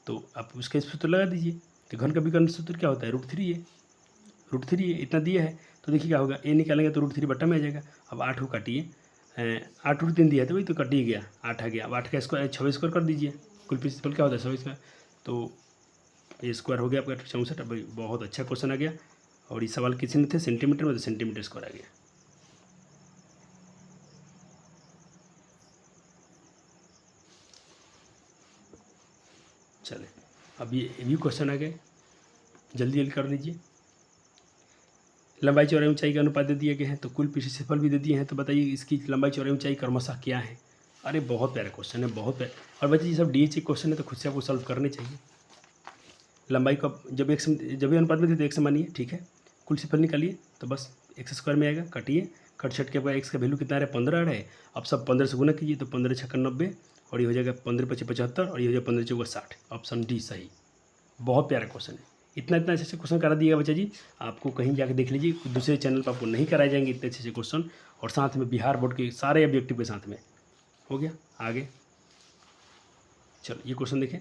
तो आप उसका सूत्र लगा दीजिए। तो घन का विकर्ण सूत्र क्या होता है, √3 है, √3 है, इतना दिया है। तो देखिए क्या होगा, ए निकालेंगे तो √3 बट्टा में आ जाएगा। अब 8 को काटिए, 8√3 दिया है तो वही तो कट ही गया, 8 आ गया। अब 8 का स्क्वायर 26 स्क्वायर कर दीजिए, कुल प्रिंसिपल क्या होता है 26 का, तो ये स्क्वायर हो गया आपका 64। अब बहुत अच्छा क्वेश्चन आ गया। और ये सवाल किसी में थे सेंटीमीटर में, तो सेंटीमीटर स्क्वायर आ गया। चले अब ये भी क्वेश्चन आ गए, जल्दी जल्दी कर लीजिए। लंबाई चौड़ाई ऊंचाई के अनुपात दे दिए गए हैं, तो कुल क्षेत्रफल भी दे दिए हैं। तो बताइए इसकी लंबाई चौड़ाई ऊंचाई क्रमशः क्या है। अरे बहुत प्यारा क्वेश्चन है, बहुत प्यारा। और बच्चे ये सब DH क्वेश्चन है, तो खुद से आपको सॉल्व करने चाहिए। लंबाई को जब भी अनुपात में दी तो 1 से मानिए, ठीक है। कुल क्षेत्रफल निकालिए तो बस x² में आएगा, काटिए, कट छट के आपका x का वैल्यू कितना आ रहा है, 15 आ रहा है। अब सब 15 से गुना कीजिए, तो 15 छक्का 90, और ये हो जाएगा 15 पचे 75, और ये हो जाएगा 15 चौका 60। ऑप्शन डी सही। बहुत प्यारा क्वेश्चन है। इतना इतना अच्छे से क्वेश्चन करा दिएगा बच्चा जी, आपको कहीं जाकर देख लीजिए, दूसरे चैनल पर आपको नहीं कराए जाएंगे इतने अच्छे से क्वेश्चन, और साथ में बिहार बोर्ड के सारे ऑब्जेक्टिव के साथ में। हो गया आगे, चलो ये क्वेश्चन देखें।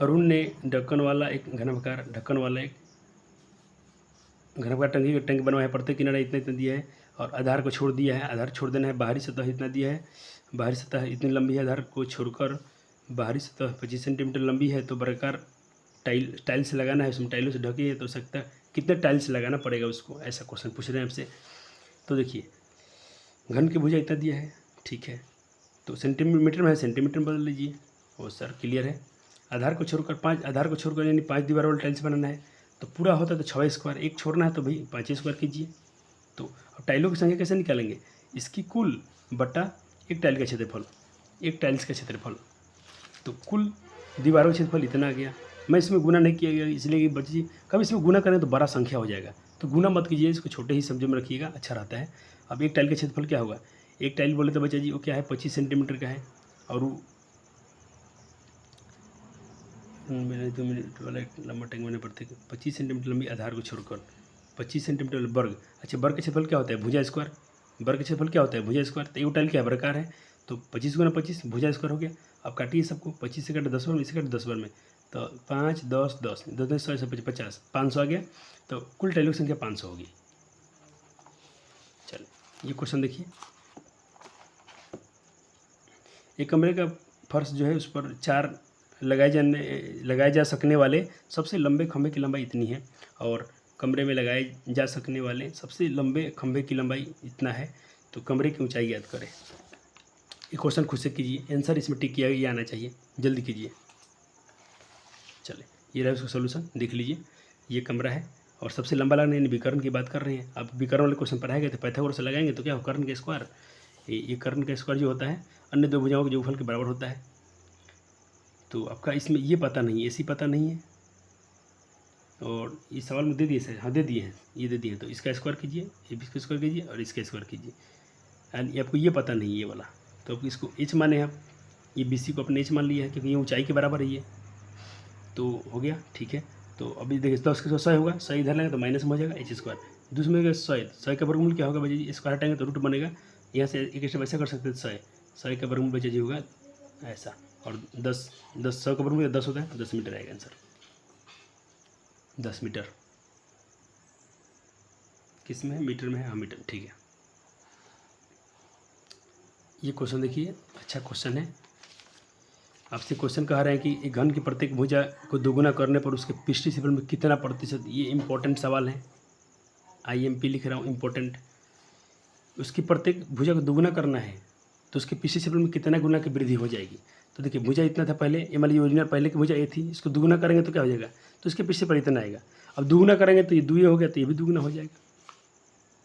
अरुण ने ढक्कन वाला एक घनाकार टंकी का टैंक बनवाया है, प्रत्येक किनारा इतना इतना दिया है, और आधार को छोड़ दिया है, आधार छोड़ देना है, बाहरी सतह इतना दिया है, बाहरी सतह इतनी लंबी है, आधार को छोड़कर बाहरी सतह 25 सेंटीमीटर लंबी है। तो वर्गाकार टाइल्स लगाना है, उसमें टाइलों से ढकी है, तो सकता कितने टाइल्स लगाना पड़ेगा उसको, ऐसा क्वेश्चन पूछ रहे हैं आपसे। तो देखिए घन की भुजा इतना दिया है, ठीक है, तो सेंटीमीटर में है, सेंटीमीटर में बदल लीजिए, वो सर क्लियर है। आधार को छोड़कर यानी 5 दीवार वाला टाइल्स बनाना है, तो पूरा होता है तो 6 स्क्वायर, एक छोड़ना है तो भाई 5 स्क्वायर कीजिए। तो अब टाइलों की संख्या कैसे निकालेंगे, इसकी कुल बटा एक टाइल का क्षेत्रफल, एक टाइल्स का क्षेत्रफल, तो कुल दीवारों का क्षेत्रफल इतना आ गया। मैं इसमें गुना नहीं किया गया, इसलिए कि बच्चे कभी इसमें गुना करें तो बड़ा संख्या हो जाएगा, तो गुना मत कीजिए, इसको छोटे ही शब्दों में रखिएगा, अच्छा रहता है। अब एक टाइल का क्षेत्रफल क्या होगा, एक टाइल बोले तो बच्चा जी वो क्या है 25 सेंटीमीटर का है, और वो 2 मिनट वाला एक लंबा टैंक मैंने पड़ते 25 सेंटीमीटर लंबी, आधार को छोड़कर 25 सेंटीमीटर वर्ग। अच्छा वर्ग का क्षेत्रफल क्या होता है, भुजा स्क्वायर, वर्ग का क्षेत्रफल क्या होता है, भुजा स्क्वायर। तो ये टाइल क्या है, वर्गाकार है, तो 25 गुना 25 भुजा स्क्वायर हो गया। अब काटिए सबको, 25 से काटे 10 बार में, इसे काटे 10 बार में, तो 5 10 10 10 10 100 50 500 आ गया। तो कुल टाइलों की संख्या 500 होगी। चलिए ये क्वेश्चन देखिए, एक कमरे का फर्श जो है उस पर 4 लगाए जा सकने वाले सबसे लंबे खंभे की लंबाई इतनी है, और कमरे में लगाए जा सकने वाले सबसे लंबे खंभे की लंबाई इतना है, तो कमरे की ऊंचाई याद करें। ये क्वेश्चन खुद से कीजिए, आंसर इसमें टिक किया ये आना चाहिए, जल्दी कीजिए। चले ये रहा उसका सोल्यूशन, देख लीजिए। ये कमरा है और सबसे लंबा लगना यानी विकर्ण की बात कर रहे हैं। अब विकर्ण वाले क्वेश्चन पढ़ाए गए तो पाइथागोरस से लगाएंगे तो क्या हो, कर्ण का स्क्वायर, ये कर्ण का स्क्वायर जो होता है अन्य दो भुजाओं के जोगफल के बराबर होता है। तो आपका इसमें ये पता नहीं है, ऐसी पता नहीं है, और इस सवाल में दे दिए सर, हाँ दे दिए हैं, ये दे दिए हैं, तो इसका स्क्वायर कीजिए, ये भी इसका स्क्वायर कीजिए, और इसका स्क्वायर कीजिए। एंड आपको ये पता नहीं है ये वाला, तो आप इसको एच माने आप, ये BC को अपने एच मान लिया है क्योंकि ये ऊंचाई के बराबर है ये, तो हो गया ठीक है। तो अभी देखिए 10 के 100 होगा, 100 इधर लेंगे तो माइनस में हो जाएगा एच स्क्वायर, दूसरे में 100 का वर्गमूल क्या होगा बच्चे जी, स्क्वायर हटाएंगे तो रूट बनेगा, यहाँ से एक स्टेप ऐसा कर सकते हैं, 100 का वर्गमूल बच्चे जी होगा ऐसा, और 10 100 का वर्गमूल 10 होता है, 10 मीटर आएगा आंसर, 10 मीटर। किस में है, मीटर में है, हाँ मीटर, ठीक है। ये क्वेश्चन देखिए, अच्छा क्वेश्चन है। आपसे क्वेश्चन कह रहे हैं कि एक घन की प्रत्येक भुजा को दोगुना करने पर उसके पृष्ठीय क्षेत्रफल में कितना प्रतिशत, ये इम्पोर्टेंट सवाल है, IMP लिख रहा हूँ, इम्पोर्टेंट। उसकी प्रत्येक भुजा को दोगुना करना है तो उसके पृष्ठीय क्षेत्रफल में कितना गुना की वृद्धि हो जाएगी। तो देखिए भुजा इतना था पहले, ये मान लीजिए ओरिजिनल पहले की भुजा ये थी, इसको दुगुना करेंगे तो क्या हो जाएगा, तो इसके पीछे पर इतना आएगा। अब दुगुना करेंगे तो ये दुए हो गया, तो ये भी दुगुना हो जाएगा,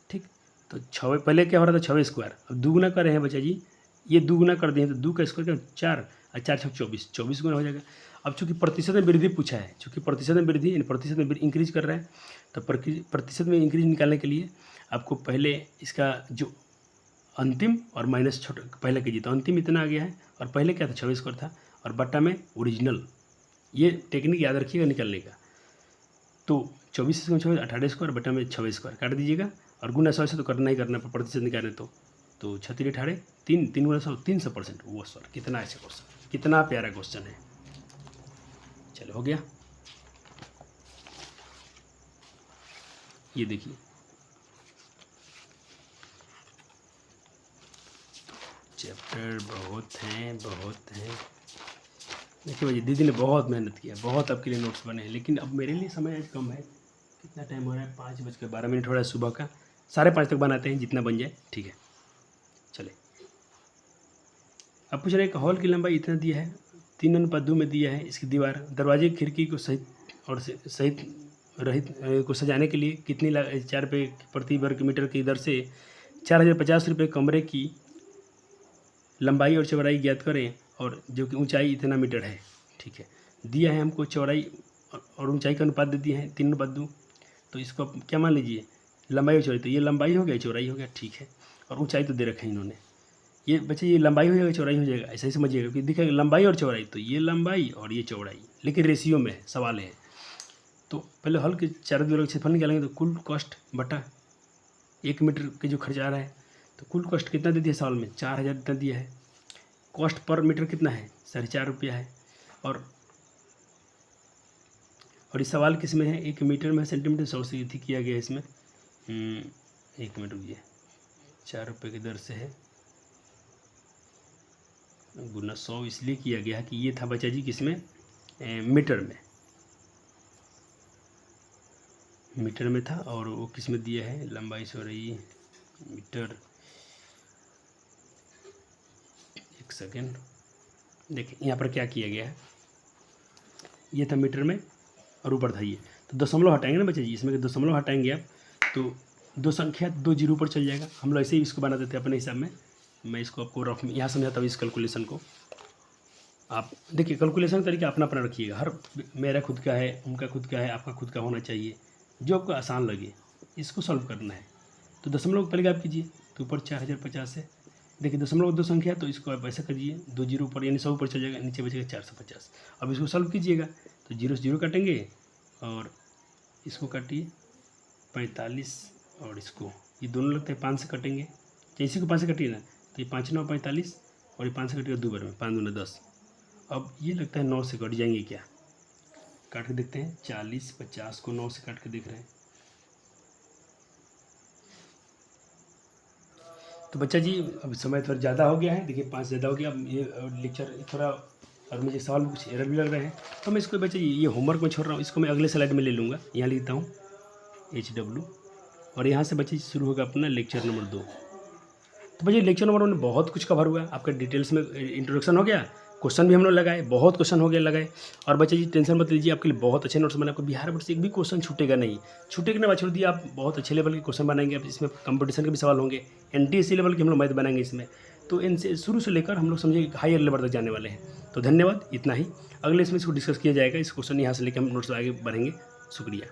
ठीक। तो 6 पहले क्या हो रहा था, 6 स्क्वायर, अब दुगुना कर रहे हैं बच्चा जी, ये दुगुना कर दिए तो 2 का स्क्वायर क्या 4 और 4 6 24, 24 गुना हो जाएगा। अब चूंकि प्रतिशत में वृद्धि पूछा है, चूंकि प्रतिशत में वृद्धि यानी प्रतिशत में इंक्रीज कर रहा है, तो प्रतिशत में इंक्रीज निकालने के लिए आपको पहले इसका जो अंतिम और माइनस छोटा पहले कीजिए, तो अंतिम इतना आ गया है और पहले क्या था 26 स्क्वायर था और बट्टा में ओरिजिनल। ये टेक्निक याद रखिएगा निकालने का। तो 24 से 26 18 स्क्वायर बट्टा में 26 स्क्वायर काट दीजिएगा और गुना 100 से तो करना ही करना प्रतिशत निकालने तो 36 18 3 3 गुना 100 300%। वो सर कितना अच्छा क्वेश्चन, कितना प्यारा क्वेश्चन है। चलो हो गया। ये देखिए चैप्टर बहुत हैं देखिए भाई दीदी ने बहुत मेहनत किया, बहुत आपके लिए नोट्स बने हैं, लेकिन अब मेरे लिए समय आज कम है। कितना टाइम हो रहा है, 5:12 हो रहा है सुबह का, 5:30 तक बनाते हैं जितना बन जाए, ठीक है। चले अब पूछ रहे हैं हॉल की लंबाई इतना दिया है, 3:2 में दिया है, इसकी दीवार दरवाजे खिड़की को सहित और सहित रहित को सजाने के लिए कितनी 4 रुपये प्रति वर्ग मीटर की दर से 4050 रुपये कमरे की लंबाई और चौड़ाई ज्ञात करें और जो कि ऊंचाई इतना मीटर है, ठीक है। दिया है हमको चौड़ाई और ऊंचाई का अनुपात दे दिया है 3:2, तो इसको क्या मान लीजिए लंबाई और चौड़ाई, तो ये लंबाई हो गया चौड़ाई हो गया, ठीक है। और ऊंचाई तो दे रखे हैं इन्होंने, ये बच्चे ये लंबाई हो जाएगा चौड़ाई हो जाएगा, ऐसा ही समझिएगा कि दिखेगा लंबाई और चौड़ाई, तो ये लंबाई और ये चौड़ाई, लेकिन रेशियो में सवाल है। तो पहले हॉल के चारों दीवारों का क्षेत्रफल निकालेंगे तो कुल कॉस्ट बटा 1 मीटर के जो खर्च आ रहा है, तो कुल कॉस्ट कितना दे दिया सवाल में 4000 इतना दिया है। कॉस्ट पर मीटर कितना है 4.5 रुपया है। और इस सवाल किस में है, 1 मीटर में सेंटीमीटर 100 से थी किया गया इसमें। 1 मिनट रुकिए, 4 रुपये की दर से है गुना 100 इसलिए किया गया है कि ये था बच्चा जी किसमें मीटर में था, और वो किस में दिया है लंबाई सो रही मीटर। एक सेकेंड देखिए यहाँ पर क्या किया गया है, ये था मीटर में और ऊपर था ये, तो दशमलव हटाएंगे ना बच्चे जी, इसमें दशमलव हटाएंगे आप तो 2 संख्या 2 जीरो पर चल जाएगा। हम लोग ऐसे ही इसको बना देते हैं अपने हिसाब में, मैं इसको आपको रफ में यहाँ समझाता हूँ। इस कैलकुलेशन को आप देखिए, कैलकुलेशन का तरीका अपना रखिएगा, हर मेरा खुद का है, उनका खुद का है, आपका खुद का होना चाहिए, जो आपको आसान लगे इसको सॉल्व करना है। तो दशमलव पहले आप कीजिए, तो ऊपर 4050 है, देखिए दशमलव 2 संख्या, तो इसको आप ऐसा करिए 2 जीरो ऊपर यानी 100 ऊपर चल जाएगा, नीचे बचेगा 450। अब इसको सॉल्व कीजिएगा तो 0 से 0 काटेंगे और इसको काटिए 45 और इसको, ये दोनों लगता है 5 से कटेंगे, तो इसी को 5 से कटिए ना, तो ये 5 9 45 और ये 5 से कटिएगा 2 बार में, 5 दूना 10। अब ये लगता है 9 से कट जाएंगे क्या, काट के देखते हैं, 40 50 को 9 से काट के देख रहे हैं। तो बच्चा जी अब समय थोड़ा ज़्यादा हो गया है, देखिए 5 ज़्यादा हो गया, अब ये लेक्चर थोड़ा और मुझे सवाल में कुछ एरर भी लग रहे हैं, तो मैं इसको बच्चा जी ये होमवर्क में छोड़ रहा हूँ, इसको मैं अगले स्लाइड में ले लूँगा। यहाँ लिखता हूँ HW और यहाँ से बच्चे शुरू होगा अपना लेक्चर नंबर 2। तो बच्चे लेक्चर नंबर 1 में बहुत कुछ कवर हुआ, आपका डिटेल्स में इंट्रोडक्शन हो गया, क्वेश्चन भी हम लोग लगाए, बहुत क्वेश्चन हो गए लगाए। और बच्चे जी टेंशन मत लीजिए, आपके लिए बहुत अच्छे नोट्स बने, आपको बिहार बोर्ड से एक भी क्वेश्चन छूटेगा नहीं, छूटेगा ना छोड़ दिए, आप बहुत अच्छे लेवल के क्वेश्चन बनाएंगे। अब इसमें कंपटीशन के भी सवाल होंगे, NTSC लेवल के हम लोग मैथ बनाएंगे इसमें, तो इनसे शुरू से लेकर हम लोग समझिए हायर लेवल तक जाने वाले हैं। तो धन्यवाद, इतना ही, अगले इसमें इसको डिस्कस किया जाएगा, इस क्वेश्चन यहाँ से लेकर हम नोट्स आगे बढ़ेंगे। शुक्रिया।